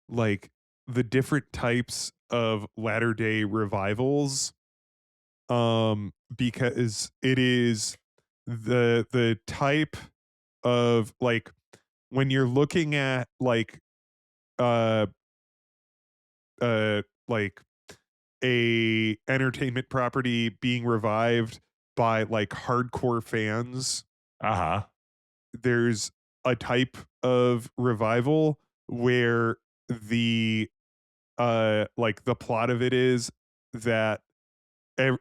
like the different types of latter day revivals because it is the type of like when you're looking at uh like a entertainment property being revived by like hardcore fans, Uh huh. there's a type of revival where the like the plot of it is that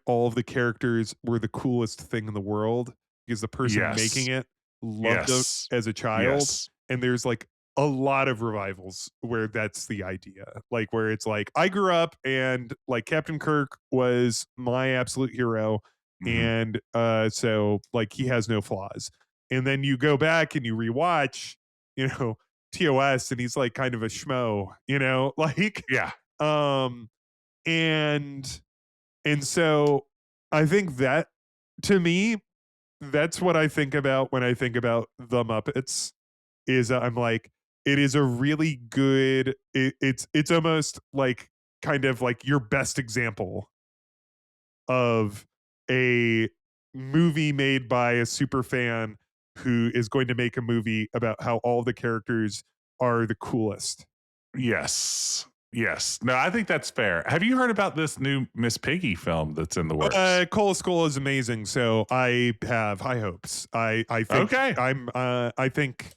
all of the characters were the coolest thing in the world because the person making Yes. it loved it Yes. as a child. Yes. And there's like a lot of revivals where that's the idea, like where it's like I grew up and like Captain Kirk was my absolute hero, hmm and so like he has no flaws. And then you go back and you rewatch, you know, TOS, and he's like kind of a schmo, like Yeah. um and so I think that to me, that's what I think about when I think about the Muppets is I'm like, it is a really good, it's almost like kind of like your best example of a movie made by a super fan who is going to make a movie about how all the characters are the coolest. Yes. Yes. No, I think that's fair. Have you heard about this new Miss Piggy film that's in the works? Cola Skull is amazing, so I have high hopes. I think Okay. I think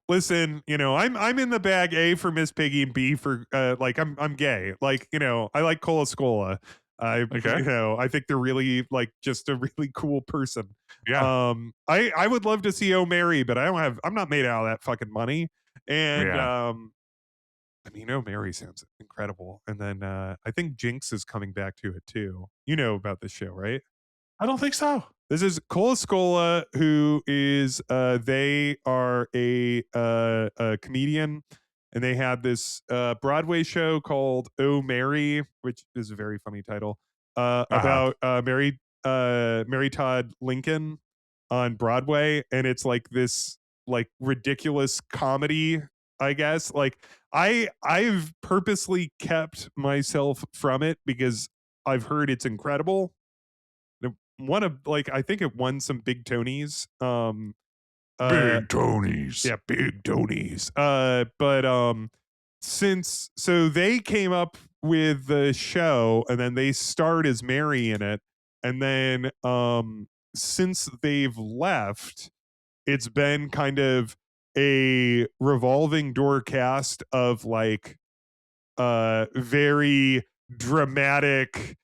listen, I'm in the bag A for Miss Piggy and B for like I'm gay. Like, I like Cola Scola. I Okay. I think they're really like just a really cool person. Yeah. I would love to see O'Mary, but I'm not made out of that fucking money. And Yeah. I mean, O'Mary sounds incredible. And then I think Jinx is coming back to it too. You know about this show, right? I don't think so. This is Cola Scola, who is they are a comedian, and they had this Broadway show called Oh Mary, which is a very funny title, Uh-huh. about Mary Todd Lincoln on Broadway, and it's like this like ridiculous comedy, I guess. Like I've purposely kept myself from it because I've heard it's incredible. One of like I think it won some big Tonys. Uh Big Tony's. yeah, big Tonys. But since so they came up with the show and then they starred as Mary in it, and then since they've left, it's been kind of a revolving door cast of like very dramatic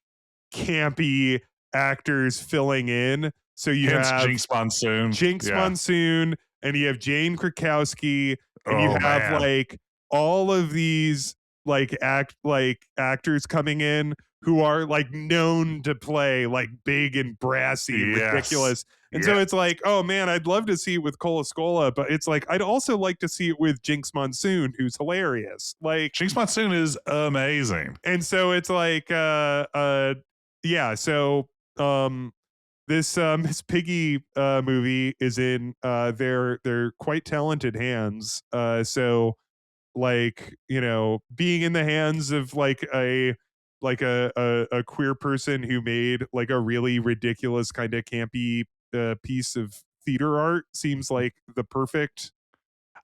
campy actors filling in. So you Hence have Jinx Monsoon. Jinx Yeah. Monsoon and you have Jane Krakowski and you Oh have man. like all of these like actors coming in who are like known to play like big and brassy and Yes. ridiculous. And so Yeah. it's like, oh man, I'd love to see it with Cola Scola, but it's like I'd also like to see it with Jinx Monsoon, who's hilarious. Like Jinx Monsoon is amazing. and so it's like yeah, so this Miss Piggy movie is in they're quite talented hands. So like, being in the hands of like a queer person who made like a really ridiculous kind of campy piece of theater art seems like the perfect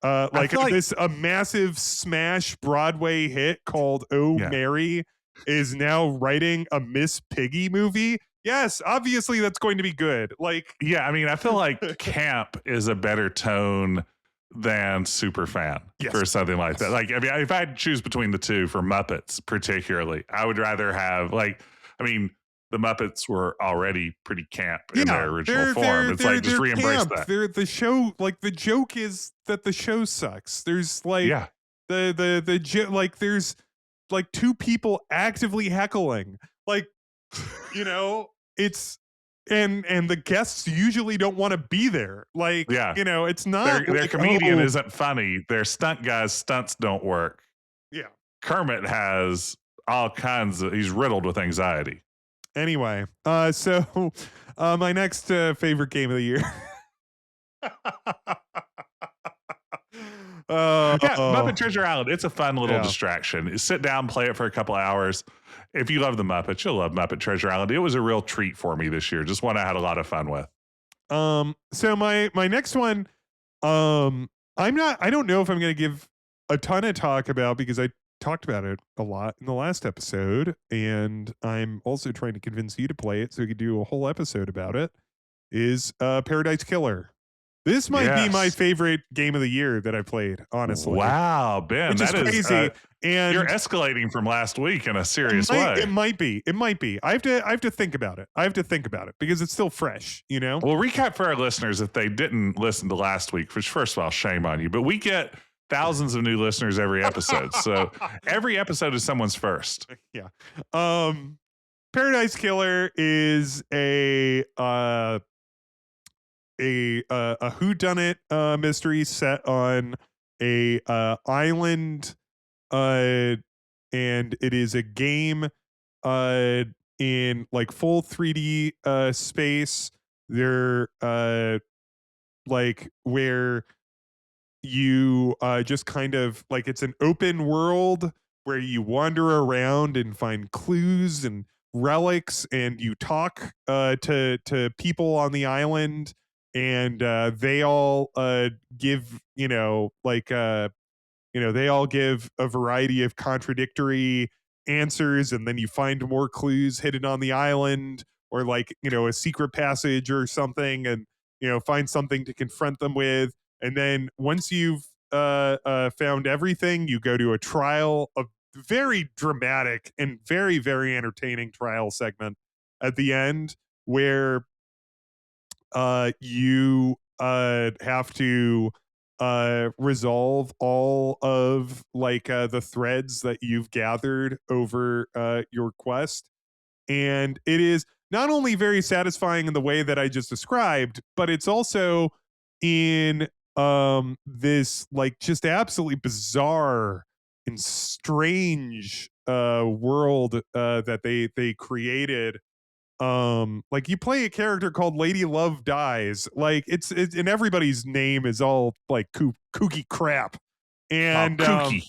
Like feel like this a massive smash Broadway hit called Oh yeah. Mary is now writing a Miss Piggy movie. Yes, obviously that's going to be good. Like, Yeah, I mean, I feel like camp is a better tone than superfan Yes. for something like that. Yes. Like, I mean, if I had to choose between the two for Muppets, particularly, I would rather have like, I mean, the Muppets were already pretty camp in their original form. It's like just re-embrace camp. that. They're the show. Like the joke is that the show sucks. There's like Yeah, like there's like two people actively heckling. Like, it's and the guests usually don't want to be there. Like, yeah. It's not Their like, comedian oh, isn't funny. Their stunt guys' stunts don't work. yeah. Kermit has all kinds of. He's riddled with anxiety. Anyway, so my next favorite game of the year. Yeah, Muppet Treasure Island. It's a fun little Yeah. distraction. Sit down, play it for a couple of hours. If you love the Muppets, you'll love Muppet Treasure Island. It was a real treat for me this year. Just one I had a lot of fun with. So my next one, I don't know if I'm going to give a ton of talk about because I talked about it a lot in the last episode, and I'm also trying to convince you to play it so we could do a whole episode about it. Is Paradise Killer. This might be my Yes. favorite game of the year that I played, honestly. Wow, Ben, Which is that is crazy. And you're escalating from last week in a serious way. it might be. It might be. I have to think about it. I have to think about it because it's still fresh, Well, recap for our listeners if they didn't listen to last week, which first of all, shame on you. But we get thousands of new listeners every episode. So every episode is someone's first. Yeah. Paradise Killer is a whodunit mystery set on a island, and it is a game in like full 3D space. They're like where you just kind of like it's an open world where you wander around and find clues and relics, and you talk to people on the island, and they all give they all give a variety of contradictory answers, and then you find more clues hidden on the island, or like a secret passage or something, and find something to confront them with. And then once you've found everything, you go to a trial, a very dramatic and very, very entertaining trial segment at the end where you have to resolve all of like the threads that you've gathered over your quest. And it is not only very satisfying in the way that I just described, but it's also in this like just absolutely bizarre and strange world that they created. Like you play a character called Lady Love Dies. Like it's and everybody's name is all like kooky crap. And kooky.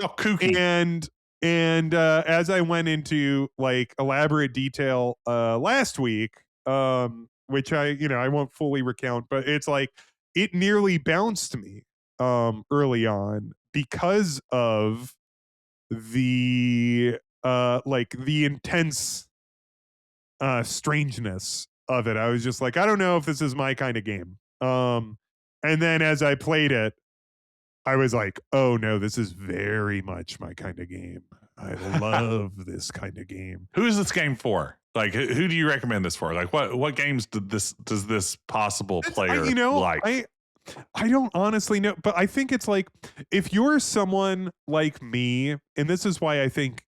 Kooky. And as I went into like elaborate detail last week, which I won't fully recount, but it's like it nearly bounced me early on because of the like the intense strangeness of it. I was just like, I don't know if this is my kind of game. And then as I played it, I was like, oh no, this is very much my kind of game. I love this kind of game. Who is this game for? Like, who do you recommend this for? Like, what games does this possible player like? I don't honestly know, but I think it's like if you're someone like me, and this is why I think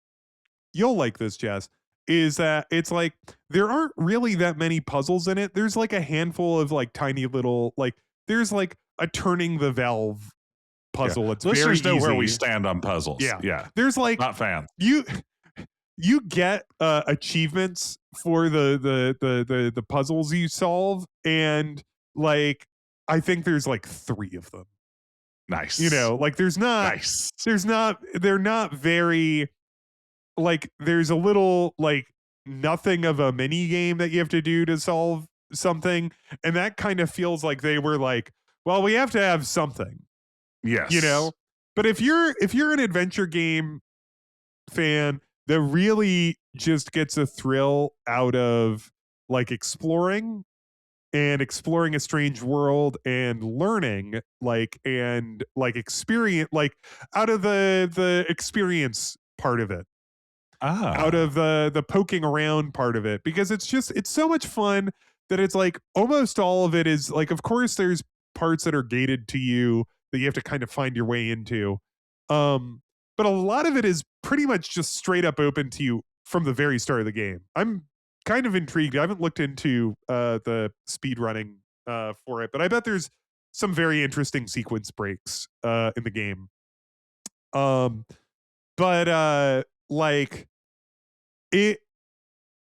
you'll like this, Jess, is that it's like there aren't really that many puzzles in it. There's like a handful of like tiny little like there's like a turning the valve puzzle. Yeah. It's listeners very know where easy. we stand on puzzles. Yeah. There's like not fans. You get achievements for the puzzles you solve, and like I think there's like 3 of them. Nice. Like they're not very like there's a little like nothing of a mini game that you have to do to solve something, and that kind of feels like they were like, well, we have to have something. Yes. you know. But if you're an adventure game fan that really just gets a thrill out of like exploring a strange world and learning and experience out of the experience part of it, out of the poking around part of it, because it's so much fun that it's like almost all of it is like, of course there's parts that are gated to you that you have to kind of find your way into, um but a lot of it is pretty much just straight up open to you from the very start of the game. I'm kind of intrigued. I haven't looked into the speed running for it, but I bet there's some very interesting sequence breaks in the game. um but like it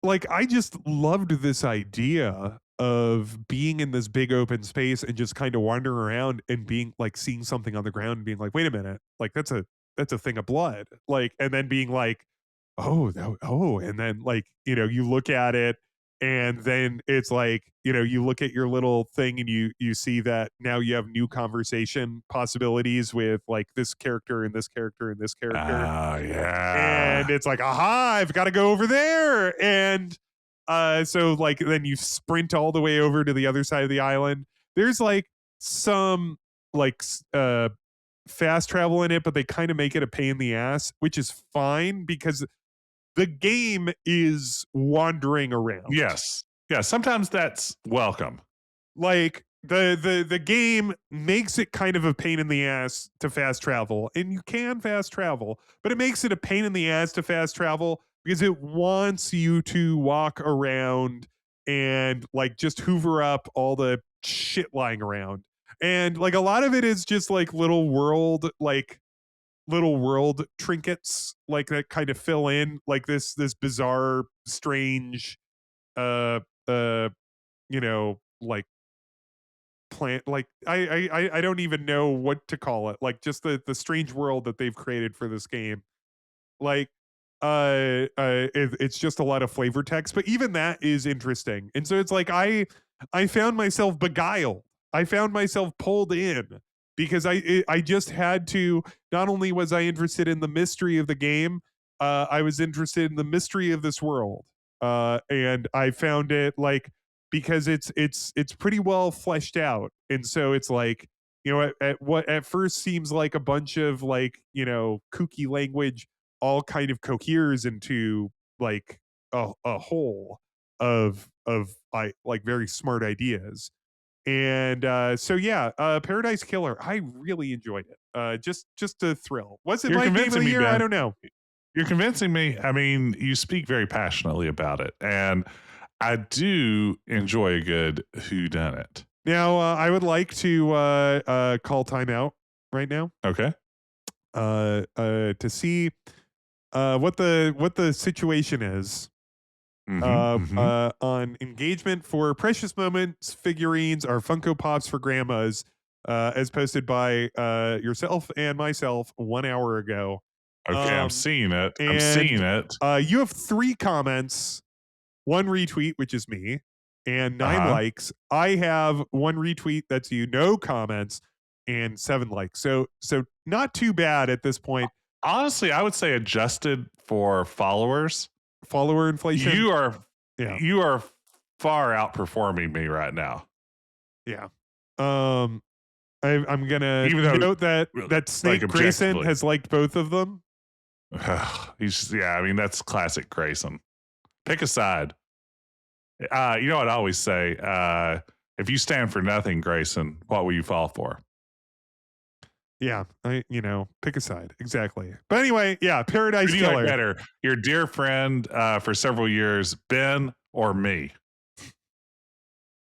I just loved this idea of being in this big open space and just kind of wandering around and being like seeing something on the ground and being like, wait a minute, like that's a thing of blood, like, and then being like, oh, and then like, you look at it and then it's like, you look at your little thing and you see that now you have new conversation possibilities with like this character and this character and this character, Yeah. and it's like, aha, I've got to go over there. And so like then you sprint all the way over to the other side of the island. There's like some like fast travel in it, but they kind of make it a pain in the ass, which is fine because the game is wandering around. Yes. Yeah. Sometimes that's welcome. Like the game makes it kind of a pain in the ass to fast travel, and you can fast travel, but it makes it a pain in the ass to fast travel because it wants you to walk around and like just hoover up all the shit lying around. And like a lot of it is just like little world trinkets like that kind of fill in like this bizarre strange uh like plant, like I don't even know what to call it, like just the strange world that they've created for this game. Like it's just a lot of flavor text, but even that is interesting. And so it's like I found myself beguiled, I found myself pulled in because I just had to. Not only was I interested in the mystery of the game, I was interested in the mystery of this world, and I found it like, because it's pretty well fleshed out. And so it's like, at what at first seems like a bunch of like, kooky language all kind of coheres into like a whole of like very smart ideas. And so yeah, Paradise Killer, I really enjoyed it. Just a thrill. Was it You're my game of convincing the me, year? I Ben. don't know. You're convincing me. I mean, you speak very passionately about it, and I do enjoy a good whodunit. Now I would like to call timeout right now Okay. to see what the situation is on engagement for Precious Moments figurines or Funko Pops for grandmas, as posted by yourself and myself 1 hour ago. Okay, I'm seeing it. I'm and, seeing it. You have 3 comments, 1 retweet, which is me, and 9 likes. I have 1 retweet, that's you, no comments, and 7 likes. So not too bad at this point. Honestly, I would say adjusted for followers, follower inflation. You are far outperforming me right now. Yeah. I'm gonna note that Snake like Grayson has liked both of them. I mean, that's classic Grayson. Pick a side. You know what I always say? If you stand for nothing, Grayson, what will you fall for? Yeah, pick a side. Exactly. But anyway, yeah, Paradise Killer. Like better, your dear friend for several years, Ben or me?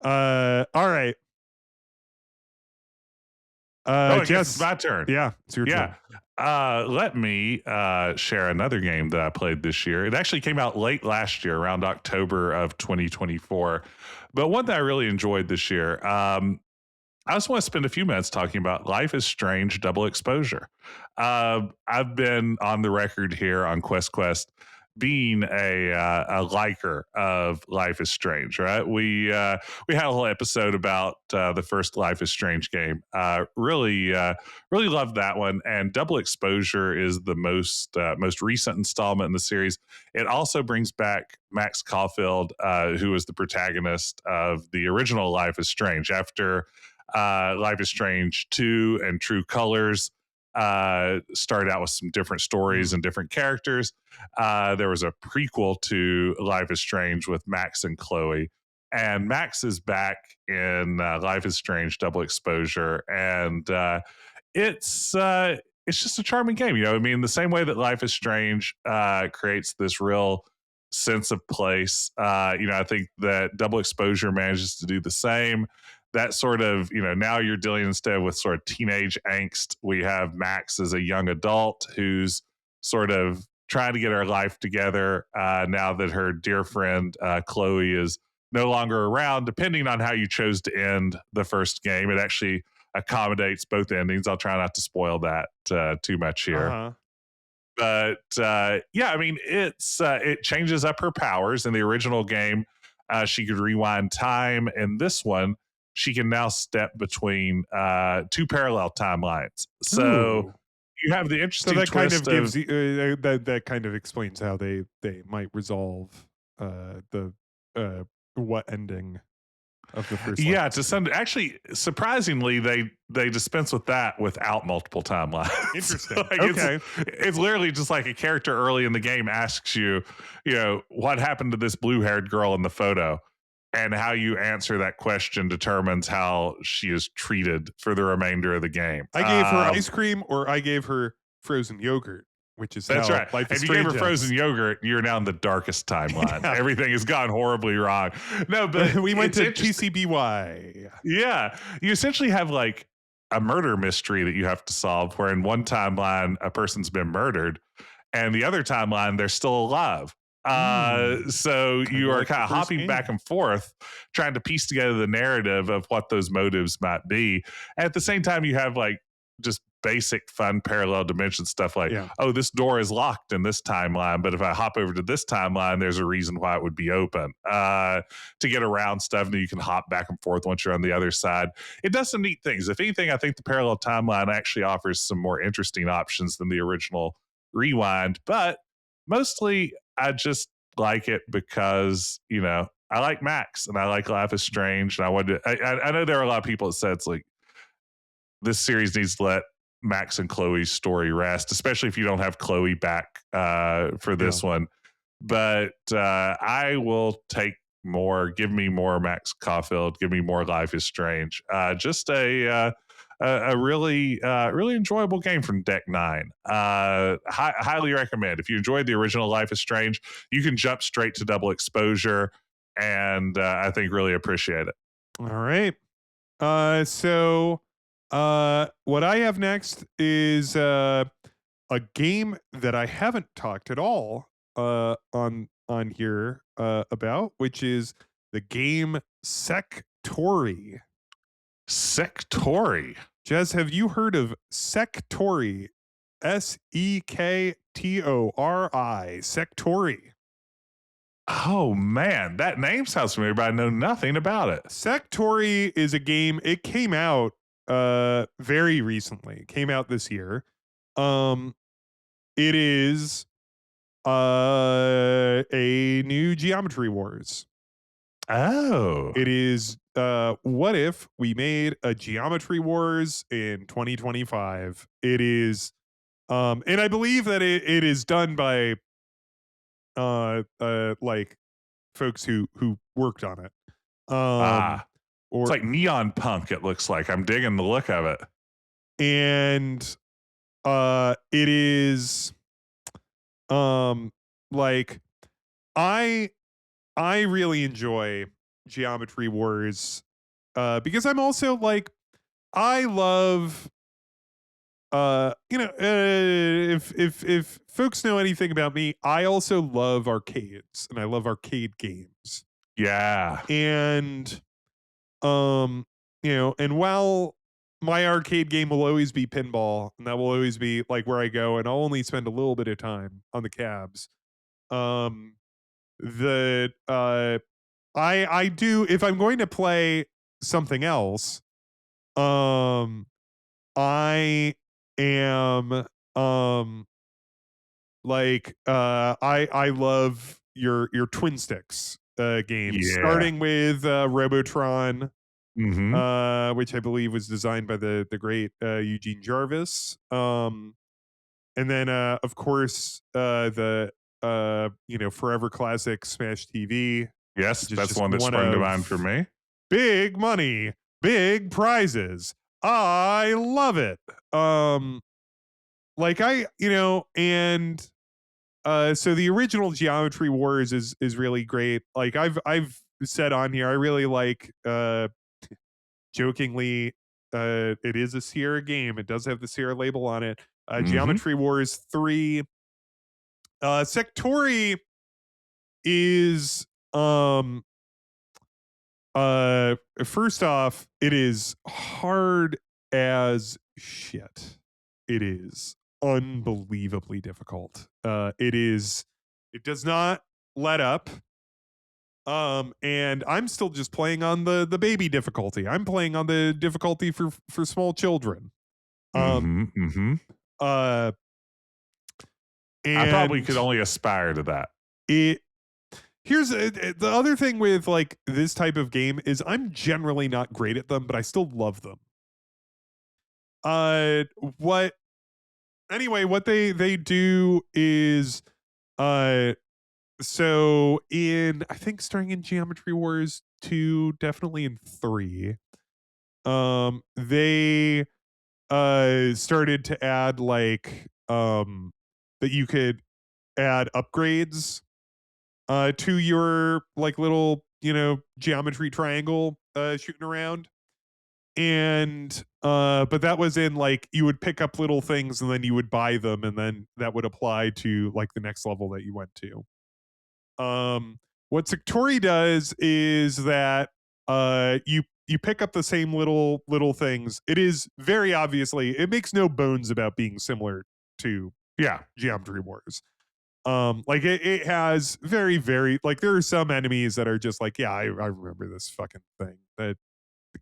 All right. Jess, it's my turn. Yeah, it's your turn. Let me share another game that I played this year. It actually came out late last year, around October of 2024. But one that I really enjoyed this year, I just want to spend a few minutes talking about Life is Strange Double Exposure. I've been on the record here on Quest being a liker of Life is Strange, right? We had a whole episode about the first Life is Strange game. Really loved that one. And Double Exposure is the most recent installment in the series. It also brings back Max Caulfield, who was the protagonist of the original Life is Strange. After Life is Strange 2 and True Colors started out with some different stories and different characters. There was a prequel to Life is Strange with Max and Chloe, and Max is back in Life is Strange Double Exposure, and it's just a charming game. You know, I mean, the same way that Life is Strange creates this real sense of place. I think that Double Exposure manages to do the same. That sort of, now you're dealing instead with sort of teenage angst. We have Max as a young adult who's sort of trying to get her life together now that her dear friend Chloe is no longer around. Depending on how you chose to end the first game, it actually accommodates both endings. I'll try not to spoil that too much here. Uh-huh. But I mean, it changes up her powers. In the original game, she could rewind time. In this one, she can now step between two parallel timelines. So Ooh. you have the So interesting that kind twist of gives you, that kind of explains how they might resolve the what ending of the first. yeah, to some actually surprisingly they dispense with that without multiple timelines. Interesting. Like, Okay. it's literally just like a character early in the game asks you, what happened to this blue-haired girl in the photo, and how you answer that question determines how she is treated for the remainder of the game. I gave her ice cream, or I gave her frozen yogurt, which is That's how right. Life is If you gave her Strange frozen ends. yogurt, you're now in the darkest timeline. Yeah. Everything has gone horribly wrong. No, but We went it's to interesting. TCBY. Yeah. You essentially have like a murder mystery that you have to solve, where in one timeline, a person's been murdered, and the other timeline, they're still alive. So you are like kind the of first hopping game. back and forth, trying to piece together the narrative of what those motives might be. And at the same time, you have like just basic fun parallel dimension stuff like, Yeah. oh, this door is locked in this timeline, but if I hop over to this timeline, there's a reason why it would be open. To get around stuff, and you can hop back and forth once you're on the other side. It does some neat things. If anything, I think the parallel timeline actually offers some more interesting options than the original rewind, but mostly I just like it because, I like Max and I like Life is Strange. And I know there are a lot of people that said it's like, this series needs to let Max and Chloe's story rest, especially if you don't have Chloe back for this one. But I will take more. Give me more Max Caulfield. Give me more Life is Strange. Just a really enjoyable game from Deck Nine. Highly recommend. If you enjoyed the original Life is Strange, you can jump straight to Double Exposure, and I think really appreciate it. All right. So what I have next is a game that I haven't talked at all on here about, which is the game Sectori. Sectori. Jez, have you heard of Sectori? Sektori. Sectori. Oh man, that name sounds familiar, but I know nothing about it. Sectori is a game. It came out very recently. It came out this year. It is a new Geometry Wars. Oh. It is what if we made a Geometry Wars in 2025? It is and I believe that it is done by like folks who worked on it. Or It's like neon punk, it looks like. I'm digging the look of it. And it is like I really enjoy Geometry Wars because I'm also like, I love if folks know anything about me, I also love arcades and I love arcade games. Yeah. And and while my arcade game will always be pinball, and that will always be like where I go, and I'll only spend a little bit of time on the cabs. Um, the I do, if I'm going to play something else, um, I am I love your twin sticks games, Yeah. starting with Robotron, Mm-hmm. which I believe was designed by the great Eugene Jarvis. And then of course the forever classic Smash TV, Yes, which is that's just one that one sprung to mind for of me. big money, big prizes. I love it. Like I, and so the original Geometry Wars is really great. Like I've said on here, I really like jokingly, it is a Sierra game. It does have the Sierra label on it. Mm-hmm. Geometry Wars 3. Sectori is first off, it is hard as shit. It is unbelievably difficult. It does not let up. And I'm still just playing on the baby difficulty. I'm playing on the difficulty for small children. Um Mm-hmm. Mm-hmm. uh I probably could and only aspire to that. it here's the other thing with like this type of game is I'm generally not great at them, but I still love them. Uh what what they do is uh so in, I think, starting in Geometry Wars 2, definitely in 3, they started to add like that you could add upgrades to your like little, geometry triangle shooting around. And but that was in like you would pick up little things and then you would buy them, and then that would apply to like the next level that you went to. What Sectori does is that you pick up the same little things. It is very obviously, it makes no bones about being similar to Yeah. Geometry Wars. Like it has very, like, there are some enemies that are just like, yeah, I remember this fucking thing, that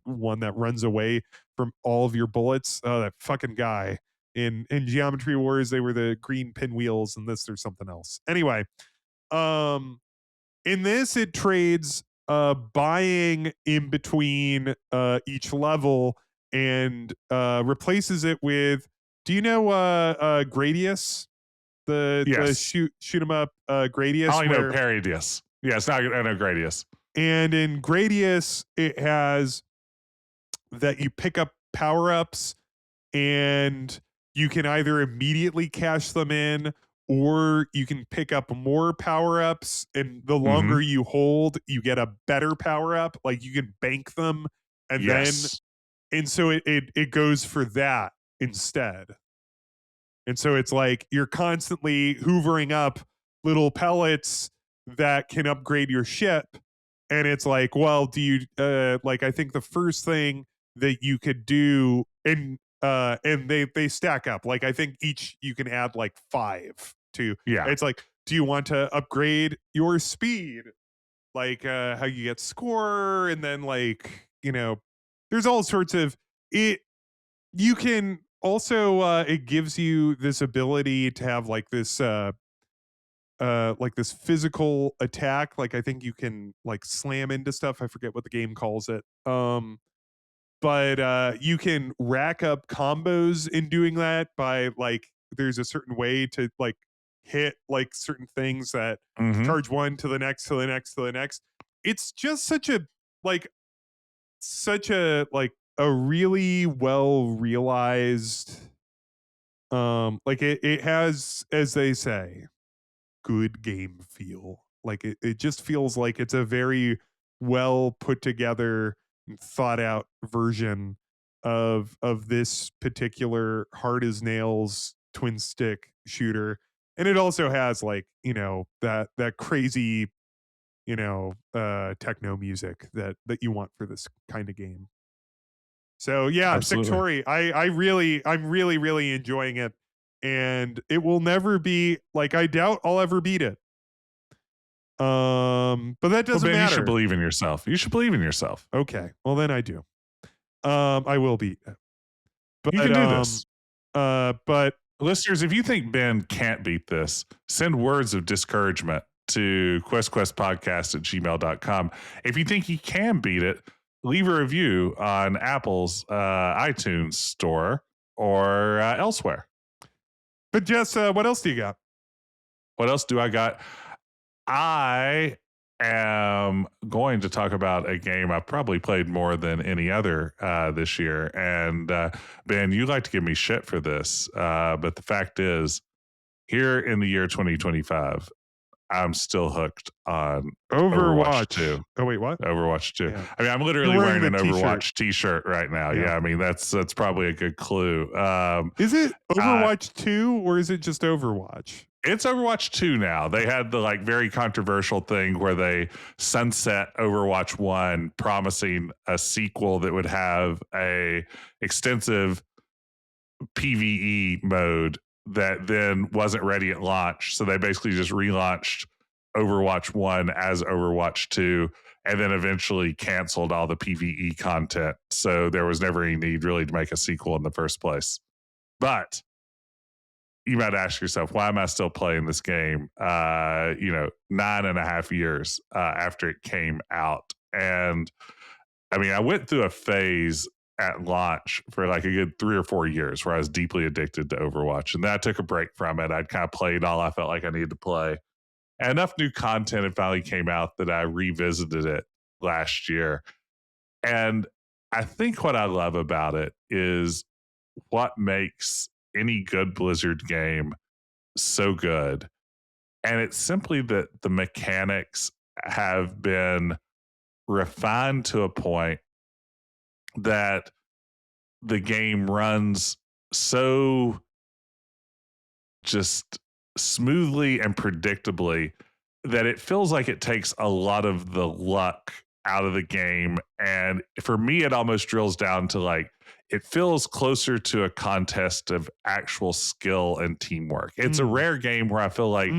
one that runs away from all of your bullets. Oh, that fucking guy. In Geometry Wars, they were the green pinwheels, and this there's something else. Anyway, um in this it trades buying in between each level, and replaces it with, do you know Gradius, the Yes. shoot 'em up I Gradius, only know where, Paradius. Yeah, it's not I know Gradius. and in Gradius it has that you pick up power-ups, and you can either immediately cash them in, or you can pick up more power-ups, and the Mm-hmm. longer you hold you get a better power-up, like you can bank them, and then, Yes. and so it goes for that instead. And so it's like you're constantly hoovering up little pellets that can upgrade your ship. And it's like, well, do you like, I think the first thing that you could do, and they stack up. Like I think each you can add like 5 to, Yeah. it's like, do you want to upgrade your speed? Like how you get score, and then like, there's all sorts of it. You can also it gives you this ability to have like this physical attack. Like I think you can like slam into stuff. I forget what the game calls it. But you can rack up combos in doing that by like, there's a certain way to like hit like certain things that Mm-hmm. charge one to the next, to the next, to the next. It's just like such a really well realized, like it has, as they say, good game feel. Like it just feels like it's a very well put together and thought out version of this particular hard as nails twin stick shooter. And it also has like, that crazy, techno music that you want for this kind of game. So yeah, Absolutely. Sectori, I'm really enjoying it, and it will never be like, I doubt I'll ever beat it. But that doesn't Ben, you matter. should believe in yourself. You should believe in yourself. Okay, well then I do. I will beat. But You can do this. But Listeners, if you think Ben can't beat this, send words of discouragement to questquestpodcast@gmail.com. If you think he can beat it, leave a review on Apple's iTunes store or elsewhere. But Jess, what else do you got? What else do I got? I am going to talk about a game I've probably played more than any other this year. And Ben, you like to give me shit for this. But the fact is, here in the year 2025, I'm still hooked on Overwatch 2. Oh, wait, what? Overwatch 2. Yeah. I mean, I'm literally You're wearing wearing an the Overwatch t-shirt right now. Yeah. Yeah, I mean, that's probably a good clue. Is it Overwatch 2 or is it just Overwatch? It's Overwatch 2 now. They had the like very controversial thing where they sunset Overwatch 1, promising a sequel that would have a extensive PvE mode that then wasn't ready at launch. So they basically just relaunched Overwatch 1 as Overwatch 2 and then eventually canceled all the PvE content. So there was never any need really to make a sequel in the first place. But you might ask yourself, why am I still playing this game? 9.5 years after it came out. And I mean, I went through a phase at launch for like a good 3 or 4 years where I was deeply addicted to Overwatch. And then I took a break from it. I'd kind of played all I felt like I needed to play. And enough new content had finally came out that I revisited it last year. And I think what I love about it is what makes any good Blizzard game so good. And it's simply that the mechanics have been refined to a point that the game runs so just smoothly and predictably that it feels like it takes a lot of the luck out of the game. And for me, it almost drills down to like, it feels closer to a contest of actual skill and teamwork. It's a rare game where I feel like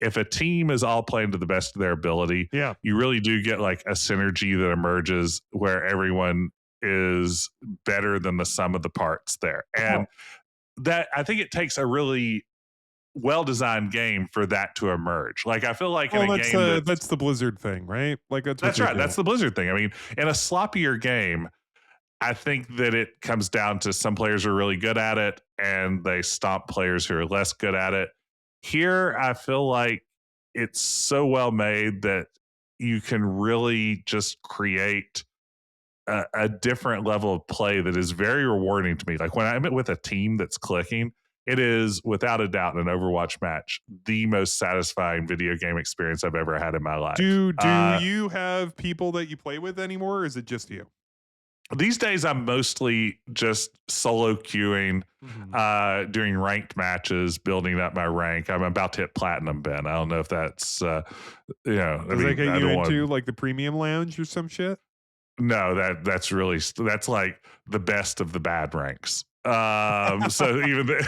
if a team is all playing to the best of their ability, you really do get like a synergy that emerges where everyone is better than the sum of the parts there. And that, I think it takes a really well-designed game for that to emerge. Like I feel like in a game that's the Blizzard thing, right? Like that's right. That's the Blizzard thing. I mean, in a sloppier game, I think that it comes down to some players are really good at it and they stomp players who are less good at it. Here, I feel like it's so well made that you can really just create a different level of play that is very rewarding to me. Like when I'm with a team that's clicking, it is without a doubt an Overwatch match the most satisfying video game experience I've ever had in my life. Do you have people that you play with anymore, or is it just you? These days, I'm mostly just solo queuing during ranked matches, building up my rank. I'm about to hit platinum, Ben. I don't know if that's, Does that get you into like the premium lounge or some shit? No, that's like the best of the bad ranks. So even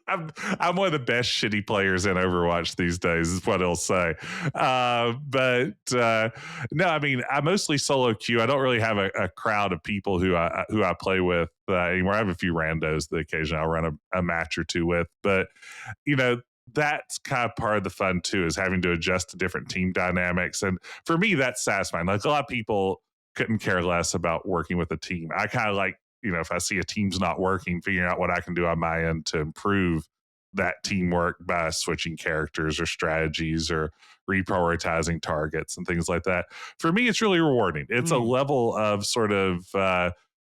I'm one of the best shitty players in Overwatch these days is what he'll say. But no, I mean, I mostly solo queue. I don't really have a crowd of people who I play with anymore. I have a few randos that occasionally I'll run a match or two with, but that's kind of part of the fun too, is having to adjust to different team dynamics. And for me, that's satisfying. Like a lot of people couldn't care less about working with a team. I kind of like, if I see a team's not working, figuring out what I can do on my end to improve that teamwork by switching characters or strategies or reprioritizing targets and things like that. For me, it's really rewarding. It's a level of sort of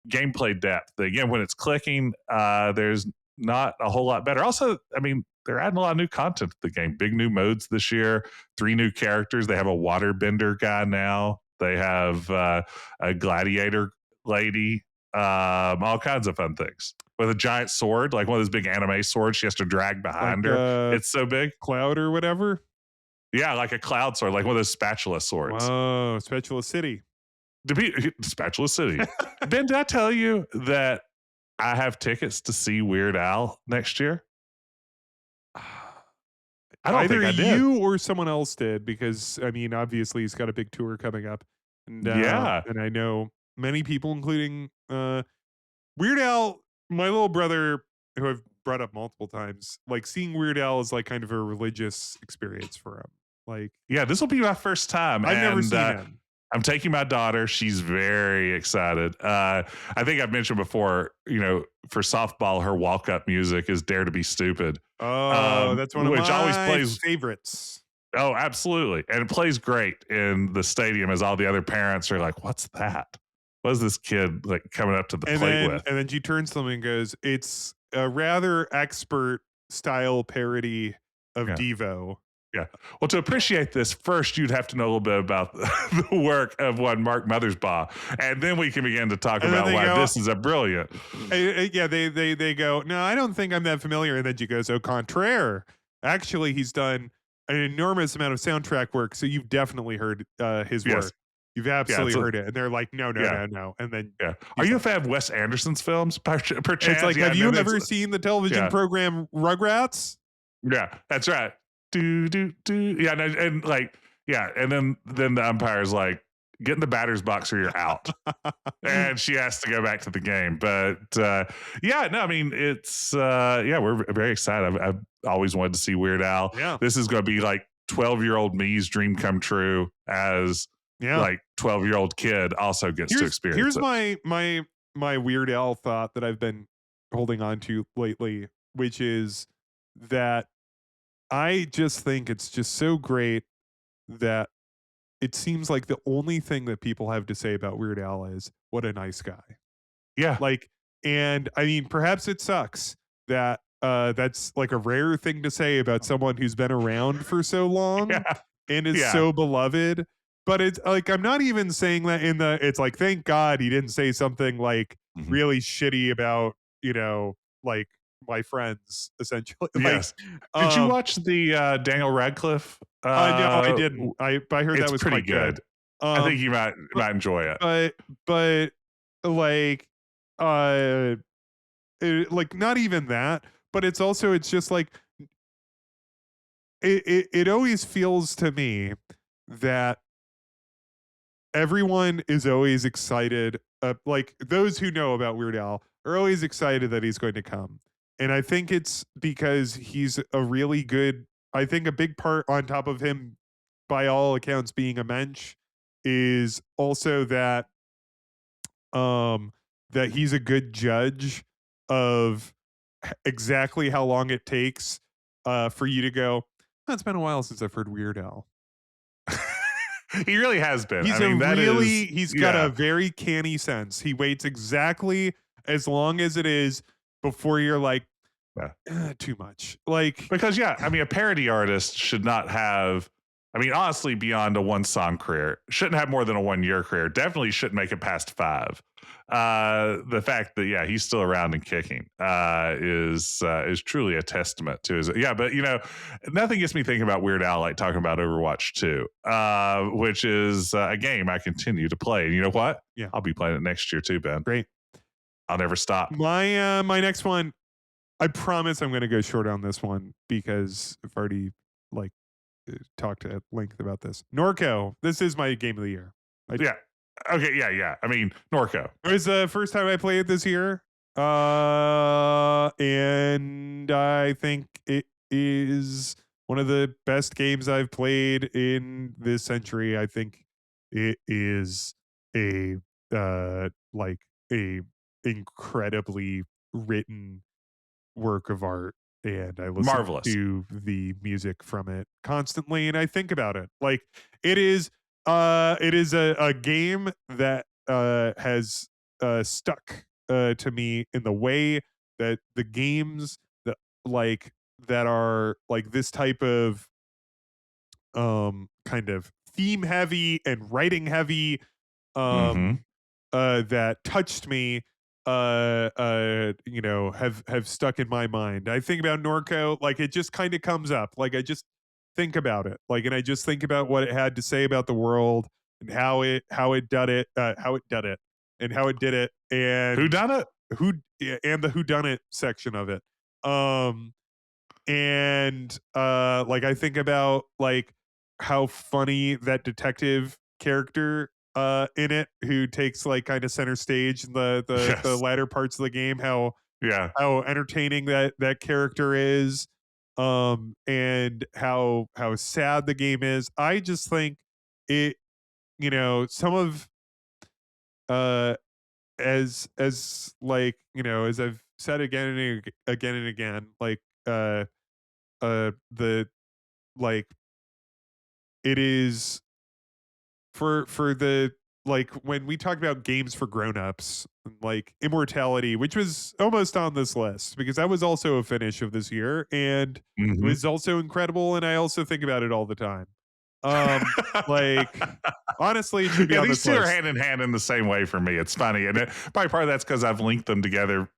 gameplay depth that, again, when it's clicking, there's not a whole lot better. Also, I mean, they're adding a lot of new content to the game. Big new modes this year, 3 new characters. They have a waterbender guy now. They have a gladiator lady. All kinds of fun things with a giant sword, like one of those big anime swords she has to drag behind her. It's so big. Cloud or whatever. Yeah, like a cloud sword, like one of those spatula swords. Oh, Spatula City. Spatula City. Ben, did I tell you that I have tickets to see Weird Al next year? I don't Either think I did. you or someone else did, because I mean, obviously he's got a big tour coming up, Yeah. and I know many people, including Weird Al. My little brother, who I've brought up multiple times, like seeing Weird Al is like kind of a religious experience for him. Like Yeah, this will be my first time. I've never And seen him. I'm taking my daughter. She's very excited. I think I've mentioned before, for softball, her walk up music is Dare to Be Stupid, Oh, that's one of which always my plays. favorites. Oh, absolutely. And it plays great in the stadium as all the other parents are like, what's that? What is this kid like coming up to the plate with? And then she turns to them and goes, "It's a rather expert style parody of Yeah. Devo." Yeah. Well, to appreciate this, first you'd have to know a little bit about the work of one Mark Mothersbaugh, and then we can begin to talk And then about they why go- this is a brilliant. Yeah, they go, "No, I don't think I'm that familiar." And then she goes, "Au contraire. Actually, he's done an enormous amount of soundtrack work, so you've definitely heard his Yes. work. You've absolutely it's a- heard it." And they're like, "No, no, Yeah. no, no." And then Yeah. Are you a fan of Wes Anderson's films? Perchance? it's like, Yeah, "Have you and ever it's- seen the television yeah. program Rugrats?" Yeah, that's right. Do do do. Yeah, and like, yeah, and then the umpire's like, get in the batter's box or you're out, and she has to go back to the game. But yeah, no, I mean, it's yeah, we're very excited. I've always wanted to see Weird Al. Yeah. This is going to be like 12-year-old me's dream come true as Yeah. like 12-year-old kid also gets to experience Here's it. my Weird Al thought that I've been holding on to lately, which is that I just think it's just so great that it seems like the only thing that people have to say about Weird Al is what a nice guy. Yeah, Like, and I mean, perhaps it sucks that that's like a rare thing to say about someone who's been around for so long yeah, and is yeah. so beloved. But it's like, I'm not even saying that it's like, thank God he didn't say something like Mhm. really shitty about, like my friends, essentially. Yes. Like, Did you watch the Daniel Radcliffe? no, I didn't. I heard It's that was pretty quite good. I think you might enjoy it. But like, like not even that, but it's just like it always feels to me that everyone is always excited. Like those who know about Weird Al are always excited that he's going to come, and I think it's because he's a really good. I think a big part on top of him, by all accounts, being a mensch, is also that he's a good judge of exactly how long it takes for you to go. "Oh, it's been a while since I've heard Weird Al." He really has been. He's I mean, he's got a very canny sense. He waits exactly as long as it is before you're like, too much. Like, because I mean, a parody artist should not have. I mean, honestly, beyond a one-song career, shouldn't have more than a one-year career. Definitely shouldn't make it past 5. The fact that he's still around and kicking is truly a testament to his. Yeah, but nothing gets me thinking about Weird Al like talking about Overwatch 2, which is a game I continue to play. And you know what? Yeah. I'll be playing it next year too, Ben. great. I'll never stop. My next one, I promise I'm going to go short on this one because I've already talked at length about this. Norco. This is my game of the year. Yeah. Okay. Yeah. I mean, Norco. It was the first time I played this year. And I think it is one of the best games I've played in this century. I think it is a incredibly written work of art, and I listen Marvelous. to the music from it constantly, and I think about it. Like it is a game that has stuck to me in the way that the games that are like this type of kind of theme heavy and writing heavy Mhm. that touched me have stuck in my mind. I think about Norco, like it just kind of comes up, like I just think about it, like, and I just think about what it had to say about the world and how it did it and how it did it, and Who done it? and the who done it section of it. and like I think about like how funny that detective character in it who takes like kind of center stage in the Yes. latter parts of the game, Yeah. how entertaining that character is, and how sad the game is. I just think it, some of uh as like, as I've said again and again and again, like the like it is for the like when we talk about games for grown-ups, like Immortality, which was almost on this list because that was also a finish of this year, and it Mhm. was also incredible, and I also think about it all the time. Like honestly, it should be Yeah, on these this two are list. hand in hand in the same way for me. It's funny, and probably part of that's because I've linked them together.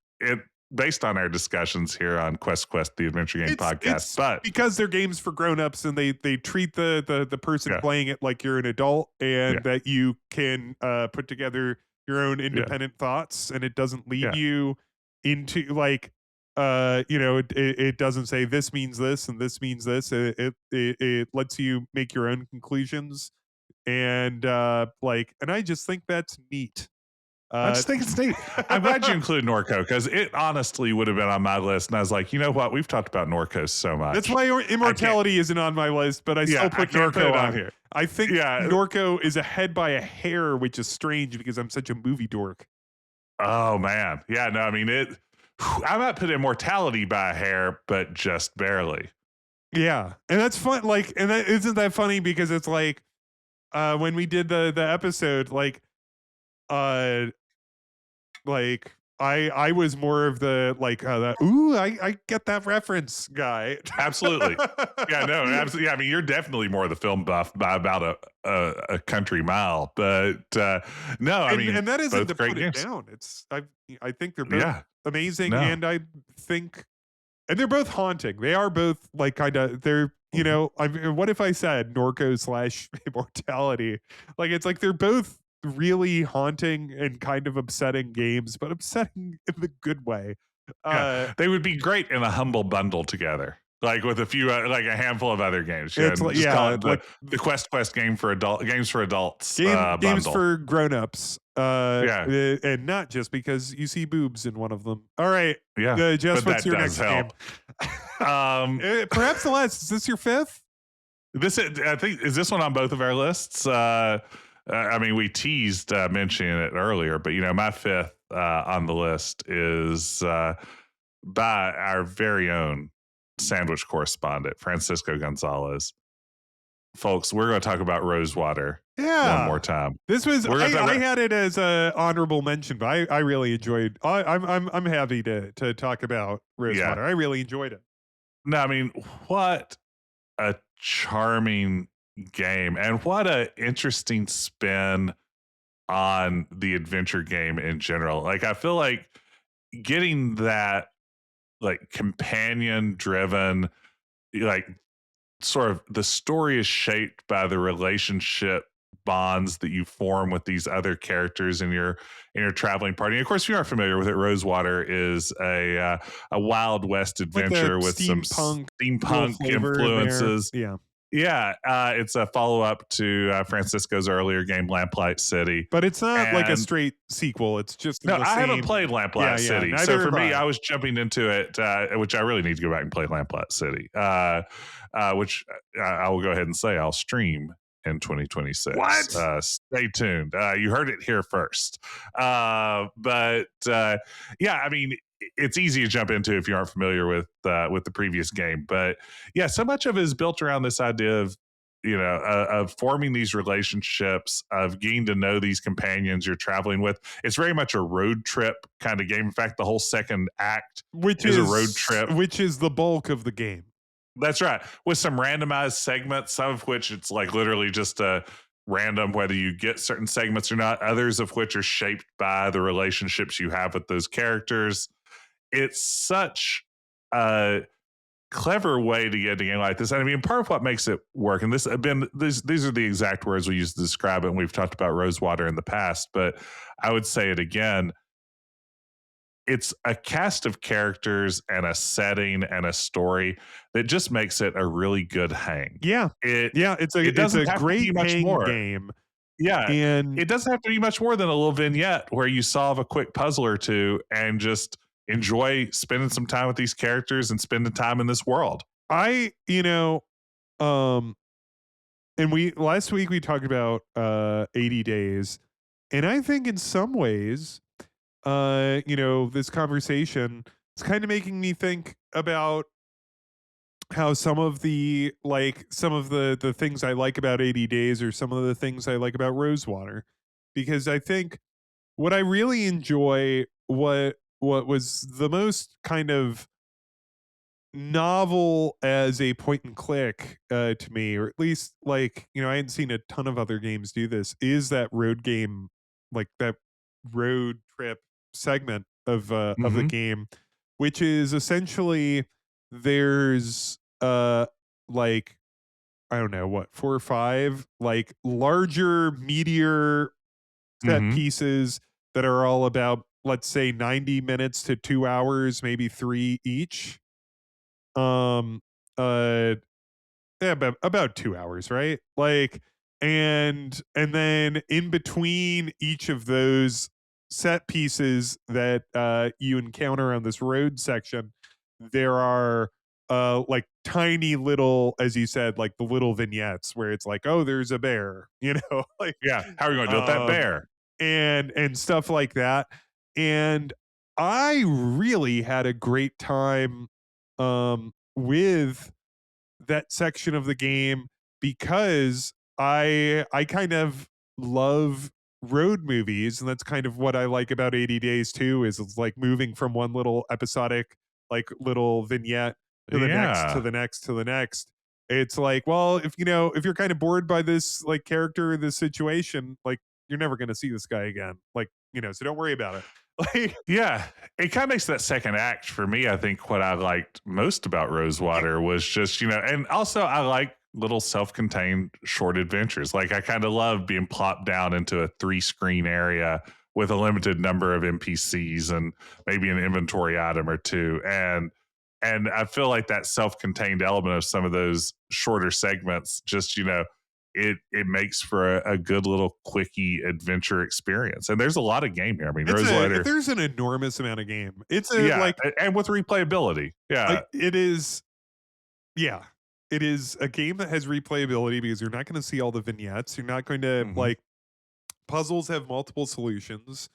Based on our discussions here on Quest, the Adventure Game Podcast. It's But because they're games for grown-ups, and they treat the person yeah, playing it like you're an adult, yeah, and that you can put together your own yeah, independent thoughts, and it doesn't lead yeah. you into like it doesn't say this means this and this means this. It lets you make your own conclusions, and like, and I just think that's neat. I uh just think it's neat. I'm glad you include Norco because it honestly would have been on my list. And I was like, you know what? We've talked about Norco so That's much. why I can't, Immortality isn't on my list, but I still I put can't put Norco it on on. here. I think Yeah. Norco is ahead by a hair, which is strange because I'm such a movie dork. Oh, man. Yeah, no, I mean, I might put Immortality by a hair, but just barely. Yeah, and that's fun. Like, and that isn't that funny because it's like when we did the episode, uh like I was more of the like ooh, I get that reference guy. Absolutely. Yeah, no, absolutely. Yeah, I mean, you're definitely more of the film buff by about a country mile, but no, I mean, And that isn't to both great put it games. down. I think they're both Yeah, amazing, no. and I think, and they're both haunting. They are both like kind of they're, Mhm. I mean, what if I said Norco slash Immortality? Like it's like they're both really haunting and kind of upsetting games, but upsetting in the good way. Yeah, Uh, they would be great in a humble bundle together, like with a few, like a handful of other games. Yeah, it's and like, just call yeah, it like the Quest game for games for adults games bundle. for grown-ups. Yeah, And not just because you see boobs in one of them. All right, yeah, Jess, but what's that your does next game? help. Um, Perhaps the last. Is this your fifth? I think, is this one on both of our lists? I mean, we teased mentioning it earlier, but my fifth on the list is by our very own sandwich correspondent, Francisco Gonzalez. Folks, we're going to talk about Rosewater one more Yeah. time. This was We're gonna talk I about- had it as a honorable mention, but I really enjoyed. I'm happy to talk about Rosewater. I really enjoyed it. No, I mean, what a charming game, and what a interesting spin on the adventure game in general. Like, I feel like getting that like companion driven, like, sort of the story is shaped by the relationship bonds that you form with these other characters in your traveling party. And of course, if you aren't familiar with it, Rosewater is a Wild West Like adventure the with some steampunk steampunk flavor in there. influences. Yeah. Yeah, it's a follow up to Francisco's earlier game, Lamplight City. But it's not like a And- straich sequel. It's just in No, the I haven't same- played Lamplight City. neither So for have me, I. I was jumping into it, which I really need to go back and play Lamplight City, which I will go ahead and say I'll stream in 2026. What? Stay tuned. You heard it here first. But yeah, I mean, it's easy to jump into if you aren't familiar with the previous game. But yeah, so much of it is built around this idea of of forming these relationships, of getting to know these companions you're traveling with. It's very much a road trip kind of game. In fact, the whole second act Which is is a road trip. which is the bulk of the game. That's right. With some randomized segments, some of which it's like literally just a random whether you get certain segments or not, others of which are shaped by the relationships you have with those characters. It's such a clever way to get a game like this. And I mean, part of what makes it work, and these are the exact words we use to describe it, and we've talked about Rosewater in the past, but I would say it again. it's a cast of characters and a setting and a story that just makes it a really good hang. Yeah. It Yeah, it it's doesn't a have to be great much hang more. game, Yeah, and it doesn't have to be much more than a little vignette where you solve a quick puzzle or two and just enjoy spending some time with these characters and spending time in this world. I, um, and we last week we talked about 80 days, and I think in some ways, this conversation is kind of making me think about how some of the things I like about 80 days or some of the things I like about Rosewater, because I think what I really enjoy, what was the most kind of novel as a point and click to me, or at least I hadn't seen a ton of other games do this, is that road game, like that road trip segment of the Mhm. game, which is essentially there's like I don't know what, 4 or 5 like larger meteor set Mhm. pieces that are all about, let's say, 90 minutes to 2 hours, maybe 3 each. Um, uh, yeah, about 2 hours, right? And then in between each of those set pieces that you encounter on this road section, there are like tiny little, as you said, like the little vignettes where it's like, oh, there's a bear, Yeah, how are you gonna deal with that um bear? and stuff like that. And I really had a great time with that section of the game, because I kind of love road movies, and that's kind of what I like about 80 Days too, is it's like moving from one little episodic like little vignette to the next to Yeah. the next to the next. It's like, well, if you're kind of bored by this like character, this situation, like you're never going to see this guy again. So don't worry about it. Like, Yeah, it kinda makes that second act for me, I think what I liked most about Rosewater was just, and also I like little self-contained short adventures. Like, I kinda love being plopped down into a 3-screen area with a limited number of NPCs and maybe an inventory item or 2, and I feel like that self-contained element of some of those shorter segments just, it makes for a good little quickie adventure experience. And there's a lot of game here. I mean, Rosewater, there's an enormous amount of game. It's a yeah, and with replayability. Yeah. like it is Yeah, it is a game that has replayability because you're not going to see all the vignettes. You're not going to Mhm. puzzles have multiple solutions.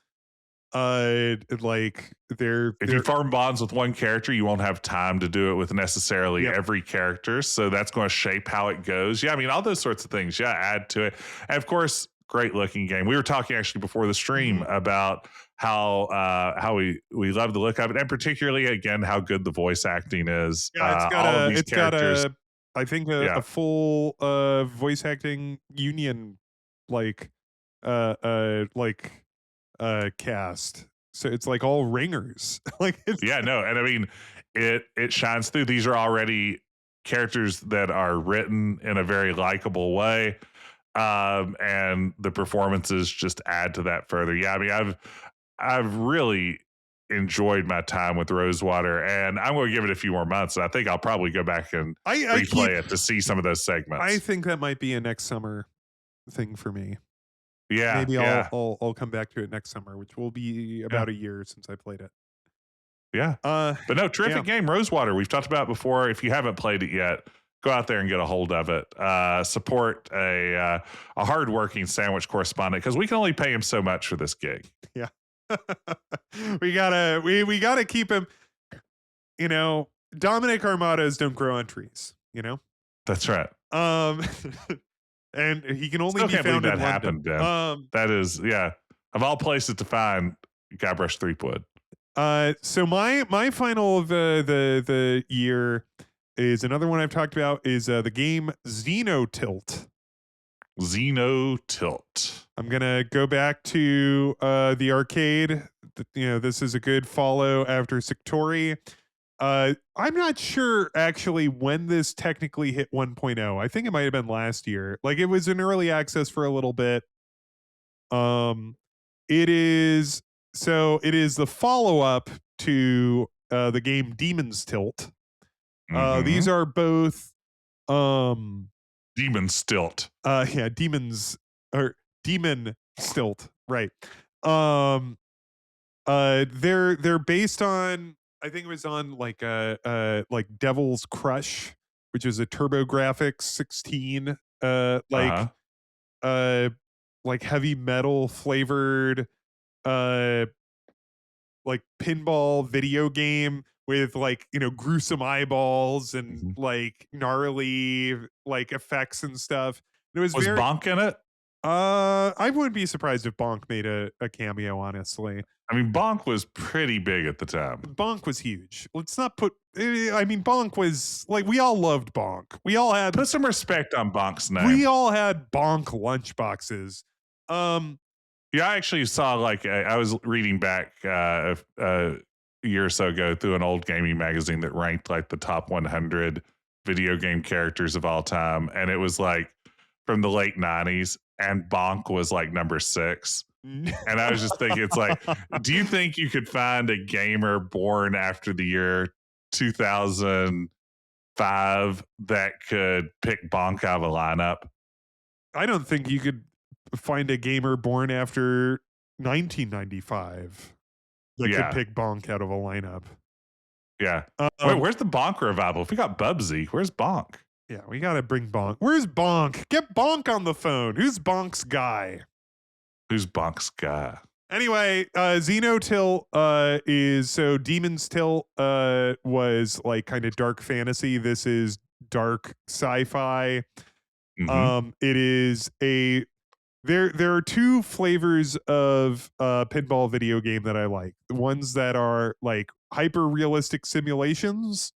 Like If you they're form bonds with one character, you won't have time to do it with necessarily Yep. every character. So that's going to shape how it goes. Yeah, I mean, all those sorts of things. Yeah, add to it. And of course, great looking game. We were talking actually before the stream Mhm. about how we love the look of it, and particularly again how good the voice acting is. Yeah, All of these it's got characters. I think Yeah, a full voice acting union, like like cast. So it's like all ringers. Like it's yeah, no, and I mean it shines through. These are already characters that are written in a very likable way, and the performances just add to that further. Yeah, I mean I've really enjoyed my time with Rosewater, and I'm going to give it a few more months. And I think I'll probably go back and I keep replay it to see some of those I segments. think that might be a next summer thing for me. Yeah, Maybe yeah, I'll come back to it next summer, which will be yeah, about a year since I played it. yeah. Uh But no, yeah. terrific game, Rosewater. We've talked about it before. If you haven't played it yet, go out there and get a hold of it. Support a hardworking sandwich correspondent because we can only pay him so much for this gig. Yeah. We gotta keep him, Dominic Armadas don't grow on trees. That's right. Um and he can only Still be can't believe found in that London. happened, Ben. That is, yeah, of all places to find Guybrush Threepwood. So my final of the year is another one I've talked about, is the game Xenotilt. Xeno Tilt. I'm gonna go back to the arcade. This is a good follow after Sectori. I'm not sure actually when this technically hit 1.0. I think it might have been last year. Like it was in early access for a little bit. Um, it is the follow up to the game Demon's Tilt. These Mhm. are both Demon Stilt. yeah, demons or demon stilt, right. Um they're based on, I think it was on like Devil's Crush, which is a TurboGrafx 16 Uh-huh. uh like heavy metal flavored uh like pinball video game with like, you know, gruesome eyeballs and Mhm. like gnarly like effects and stuff. And it was Was very Bonk in it? I wouldn't be surprised if Bonk made a cameo, honestly. I mean, Bonk was pretty big at the time. Bonk was huge. Let's not put I mean Bonk was like, we all loved Bonk. We all had Put some respect on Bonk's name. Bonk lunchboxes. Yeah, I actually saw like I was reading back a year or so ago through an old gaming magazine that ranked like the top 100 video game characters of all time, and it was like from the late 90s, and Bonk was like number 6. And I was just thinking, it's like, do you think you could find a gamer born after the year 2005 that could pick Bonk out of a lineup? I don't think you could find a gamer born after 1995 that could Yeah. pick Bonk out of a lineup. Yeah. Wait, Um, where's the Bonk revival? If we got Bubsy, where's Bonk? yeah, we gotta bring Bonk. Where's Bonk? Get Bonk on the phone. Who's Bonk's guy? Who's Bonk's guy? Anyway, Xenotilt is so Demon's Tilt was like kind of dark fantasy. This is dark sci-fi. It is a there are two flavors of pinball video game that I like. The ones that are like hyper realistic simulations.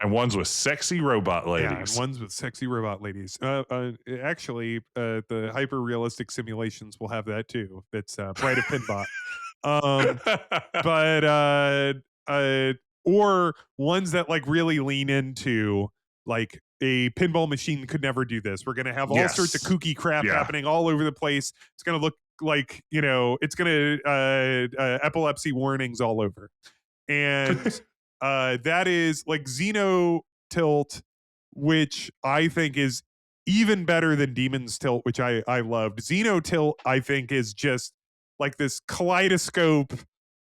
And one's with sexy robot Yeah, and ladies. ones with sexy robot ladies. Actually, the hyper realistic simulations will have that too. That's Bride of Pinbot. Um, but or ones that like really lean into like a pinball machine could never do this. We're gonna have all sorts of Yes. kooky crap Yeah. happening all over the place. It's gonna look like, you know, it's gonna epilepsy warnings all over. And that is like Xeno Tilt, which I think is even better than Demon's Tilt, which I loved. Xeno Tilt, I think, is just like this kaleidoscope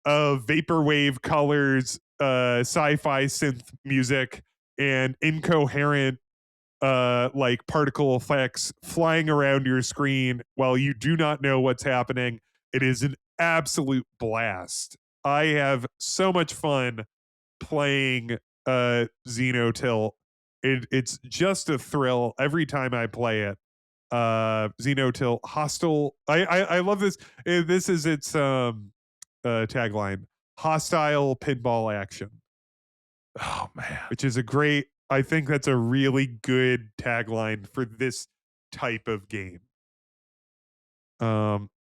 of vaporwave colors, sci-fi synth music, and incoherent like particle effects flying around your screen while you do not know what's happening. It is an absolute blast. I have so much fun playing Xenotilt. It's just a thrill every time I play it. Xenotilt hostile. I love this. This is its tagline: hostile pinball action, Oh man. which is a great. I think that's a really good tagline for this type of game.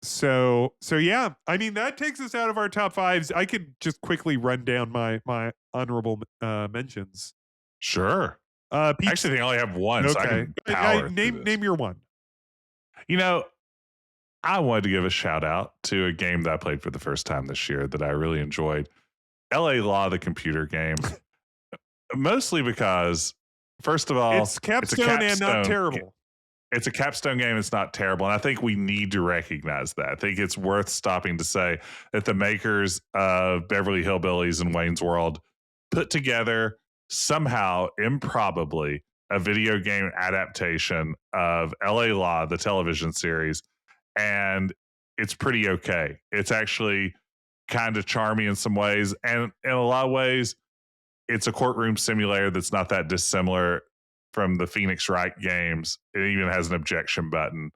So yeah, I mean that takes us out of our top fives. I could just quickly run down my honorable mentions. Sure. I Pizza. actually think I only have one, so I Okay, can power through name this. name your one. You know, I wanted to give a shout out to a game that I played for the first time this year that I really enjoyed. LA Law, the computer game. Mostly because, first of all, It's capstone and not terrible. It's a capstone game. It's not terrible. And I think we need to recognize that. I think it's worth stopping to say that the makers of Beverly Hillbillies and Wayne's World put together somehow, improbably, a video game adaptation of LA Law, the television series. And it's pretty okay. It's actually kind of charming in some ways. And in a lot of ways, it's a courtroom simulator that's not that dissimilar from the Phoenix Wright games. It even has an objection button.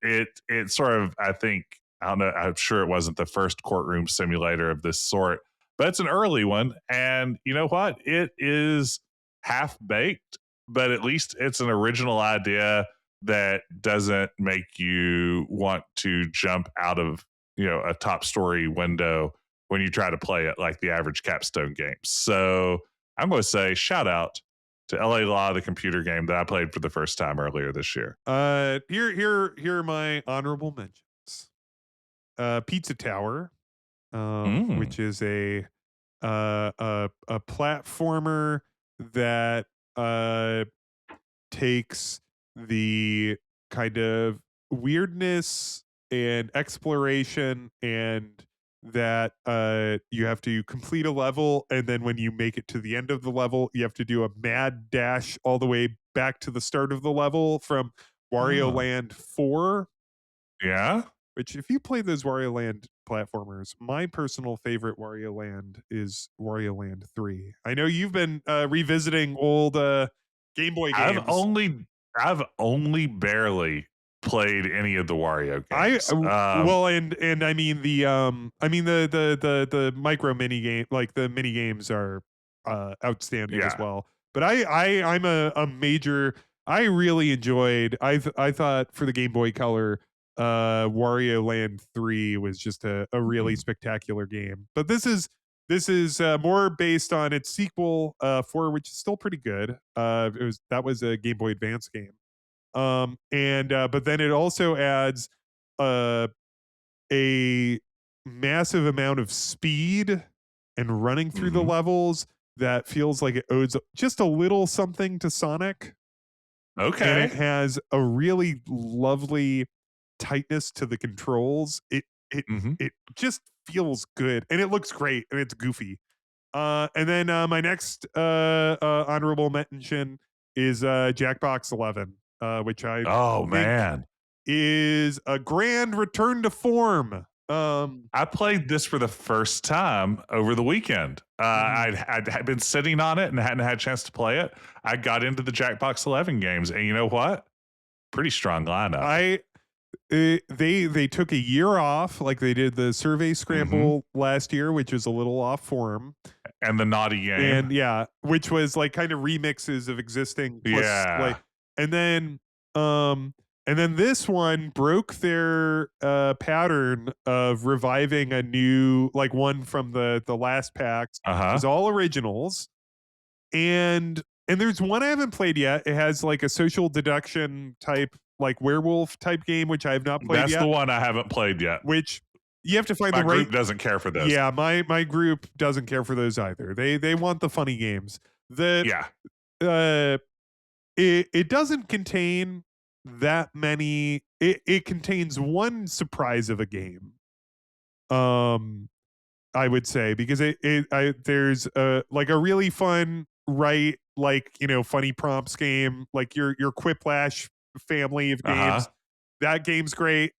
It sort of, I think, I don't know, I'm sure it wasn't the first courtroom simulator of this sort, but it's an early one. And you know what? It is half baked, but at least it's an original idea that doesn't make you want to jump out of, you know, a top story window when you try to play it like the average capstone game. So I'm going to say shout out to LA Law, the computer game that I played for the first time earlier this year. Here are my honorable mentions. Pizza Tower. Mm. which is a platformer that takes the kind of weirdness and exploration and that you have to complete a level, and then when you make it to the end of the level you have to do a mad dash all the way back to the start of the level from Wario Oh. Land 4, Yeah. which if you play those Wario Land platformers, my personal favorite Wario Land is Wario Land 3. I know you've been revisiting old Game Boy I've games. only I've only barely played any of the Wario I games. well, and I mean the micro mini game, like the mini games are outstanding as Yeah. well. But I'm a major. I really enjoyed. I thought for the Game Boy Color, Wario Land 3 was just a really Mhm. spectacular game. But this is more based on its sequel 4, which is still pretty good. That was a Game Boy Advance game. And but then it also adds uh a massive amount of speed and running through the Mhm. levels that feels like it owes just a little something to Sonic, and it Okay. has a really lovely tightness to the controls. It Mhm. it just feels good, and it looks great, and it's goofy. And then my next honorable mention is Jackbox 11, which I Oh think man. is a grand return to form. I played this for the first time over the weekend. Mhm. I'd been sitting on it and hadn't had a chance to play it. I got into the Jackbox 11 games, and you know what? Pretty strong lineup. I they took a year off, like they did the Survey Mhm. Scramble last year, which was a little off form, And the naughty game. and yeah, which was like kind of remixes of existing plus like, Yeah. and then um and then this one broke their pattern of reviving a new, like one from the last packs. It Uh-huh. was all originals, and there's one I haven't played yet. It has like a social deduction type, like werewolf type game, which I have not played That's the yet, one I haven't played yet. which you have to find My the right. group doesn't care for this. Yeah, my group doesn't care for those either. They want the funny games. The Yeah. uh it doesn't contain that many. It contains one surprise of a game. Um I would say, because there's like a really fun, right, like, funny prompts game, like your Quiplash family of Uh-huh. games. That game's great.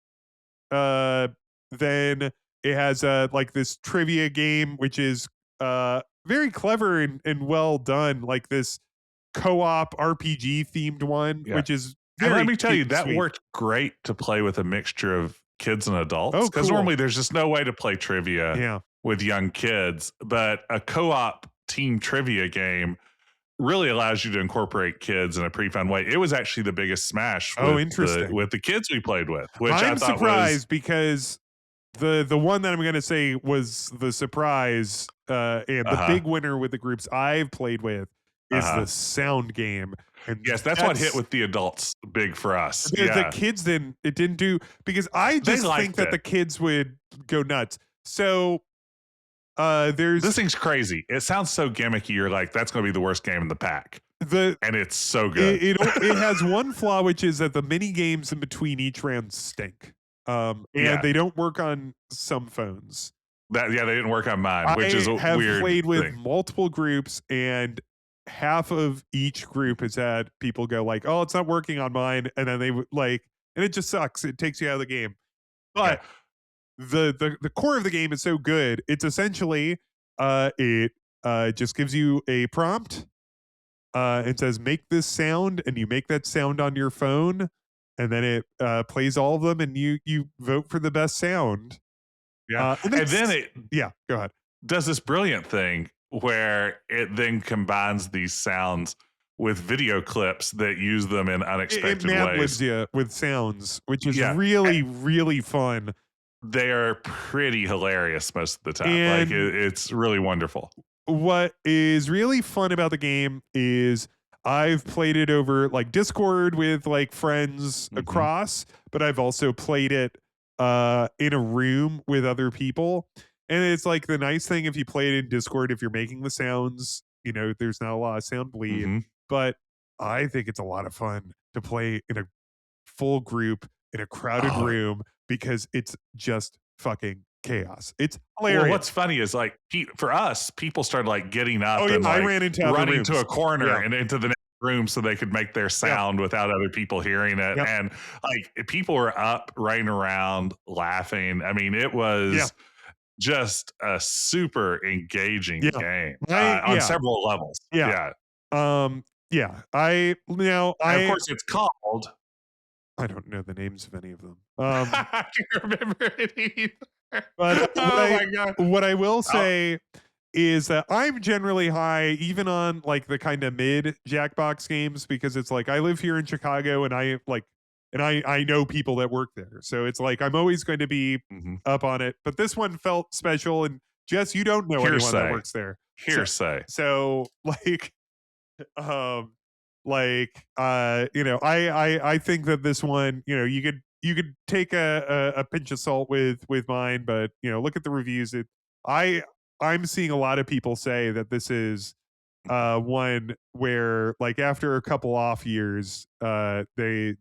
Uh then it has like this trivia game which is very clever and well done, like this co-op RPG themed one, Yeah. which is And let very me tell cute you, and that sweet. worked great to play with a mixture of kids and adults. Oh, Because cool. normally there's just no way to play trivia Yeah. with young kids. But a co-op team trivia game really allows you to incorporate kids in a pretty fun way. It was actually the biggest smash Oh, with interesting. the kids we played with, which I I'm thought was surprised because the one that I'm going to say was the surprise, and the uh-huh. big winner with the groups I've played with is the Uh-huh. sound game, and Yes, that's what hit with the adults big for us. the Yeah. kids didn't. It didn't do, because I They just think liked that it. the kids would go nuts. So there's This thing's crazy. It sounds so gimmicky. You're like, that's going to be the worst game in the pack. the And it's so good. it has one flaw, which is that the mini games in between each round stink. And Yeah. they don't work on some phones. They didn't work on mine, which is I a have weird played with thing. multiple groups, and half of each group has had people go like, "Oh, it's not working on mine," and then they would like, and it just sucks. It takes you out of the game. Yeah. But the core of the game is so good. It's essentially it just gives you a prompt. It says make this sound, and you make that sound on your phone, and then it plays all of them, and you vote for the best sound. Yeah. And And then that's it yeah. Go ahead. does this brilliant thing where it then combines these sounds with video clips that use them in It unexpected mad ways. libs you with sounds, which is Yeah. really, really fun. They are pretty hilarious most of the time. Like And it's really wonderful. what is really fun about the game is I've played it over like Discord with like friends Mhm. across, but I've also played it in a room with other people. And it's like the nice thing if you play it in Discord, if you're making the sounds, you know, there's not a lot of sound bleed. Mm-hmm. But I think it's a lot of fun to play in a full group in a crowded Oh, room because it's just fucking chaos. It's well, hilarious. what's funny is like for us, people started like getting Oh up yeah, and I like ran into other running to rooms. a corner Yeah. and into the next room so they could make their Yep. sound without other people hearing it. Yep. And like people were up, running around, laughing. I mean, it was just a super engaging Yeah. game on Yeah. several levels. Yeah. Yeah. Yeah. I now And of I course, it's called. I don't know the names of any of them. I can't remember it either. But Oh my god! what I will Oh, say is that I'm generally high even on like the kind of mid Jackbox games because it's like I live here in Chicago and I know people that work there. So it's like I'm always going to be mhm. up on it. But this one felt special and Jess, you don't know anyone that Hearsay. works there. Hearsay. So like um you know, I think that this one, you know, you could take a pinch of salt with mine, but you know, look at the reviews. I I'm seeing a lot of people say that this is one where like after a couple off years they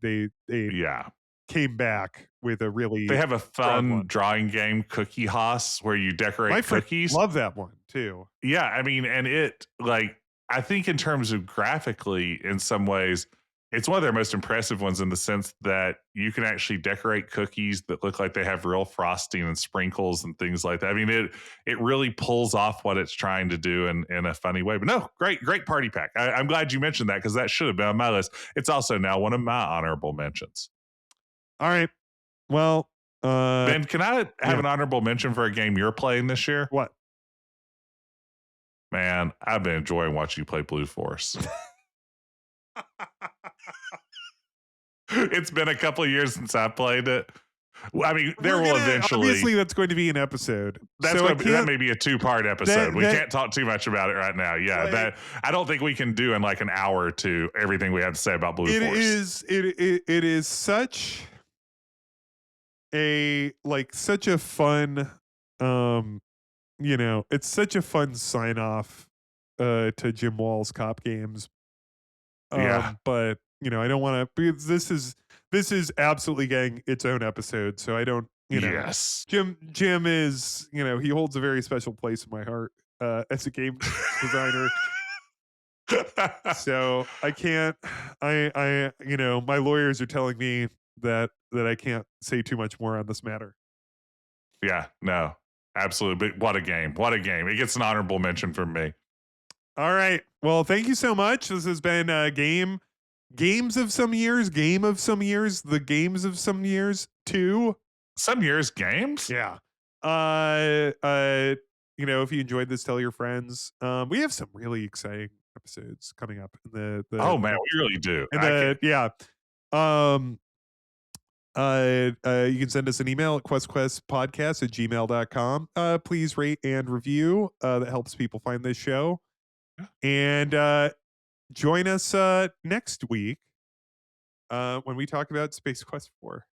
Yeah. came back with a They really have a strong fun one. drawing game, Cookie Hoss, where you My decorate friends cookies. love that one too. Yeah, I mean, and it like I think in terms of graphically, in some ways, it's one of their most impressive ones in the sense that you can actually decorate cookies that look like they have real frosting and sprinkles and things like that. I mean, it really pulls off what it's trying to do in a funny way. But no, great party pack. I'm glad you mentioned that because that should have been on my list. It's also now one of my honorable mentions. All right. Well, Ben, can I have yeah. an honorable mention for a game you're playing this year? What? Man, I've been enjoying watching you play Blue Force. It's been a couple of years since I played it. Well, I mean, there will eventually. Obviously, that's going to be an episode. That's so that may be a 2-part episode. We that- can't talk too much about it right now. Yeah, Like- that I don't think we can do in like an hour or two everything we have to say about Blue Force. It is such such a fun you know, it's such a fun sign off to Jim Wall's cop games. Yeah. But you know, I don't want to because this is absolutely getting its own episode, so I don't, you know. Yes. Jim is, you know, he holds a very special place in my heart as a game designer. So I can't I you know, my lawyers are telling me that I can't say too much more on this matter. Yeah, no. Absolutely. But what a game. What a game. It gets an honorable mention from me. All right. Well, thank you so much. This has been Games of Some Years, Game of Some Years, The Games of Some Years 2. Some years games? Yeah. You know, if you enjoyed this, tell your friends. We have some really exciting episodes coming up in the Oh man, we really do. yeah. You can send us an email at questquestpodcast@gmail.com. Please rate and review. That helps people find this show. And join us next week when we talk about Space Quest 4.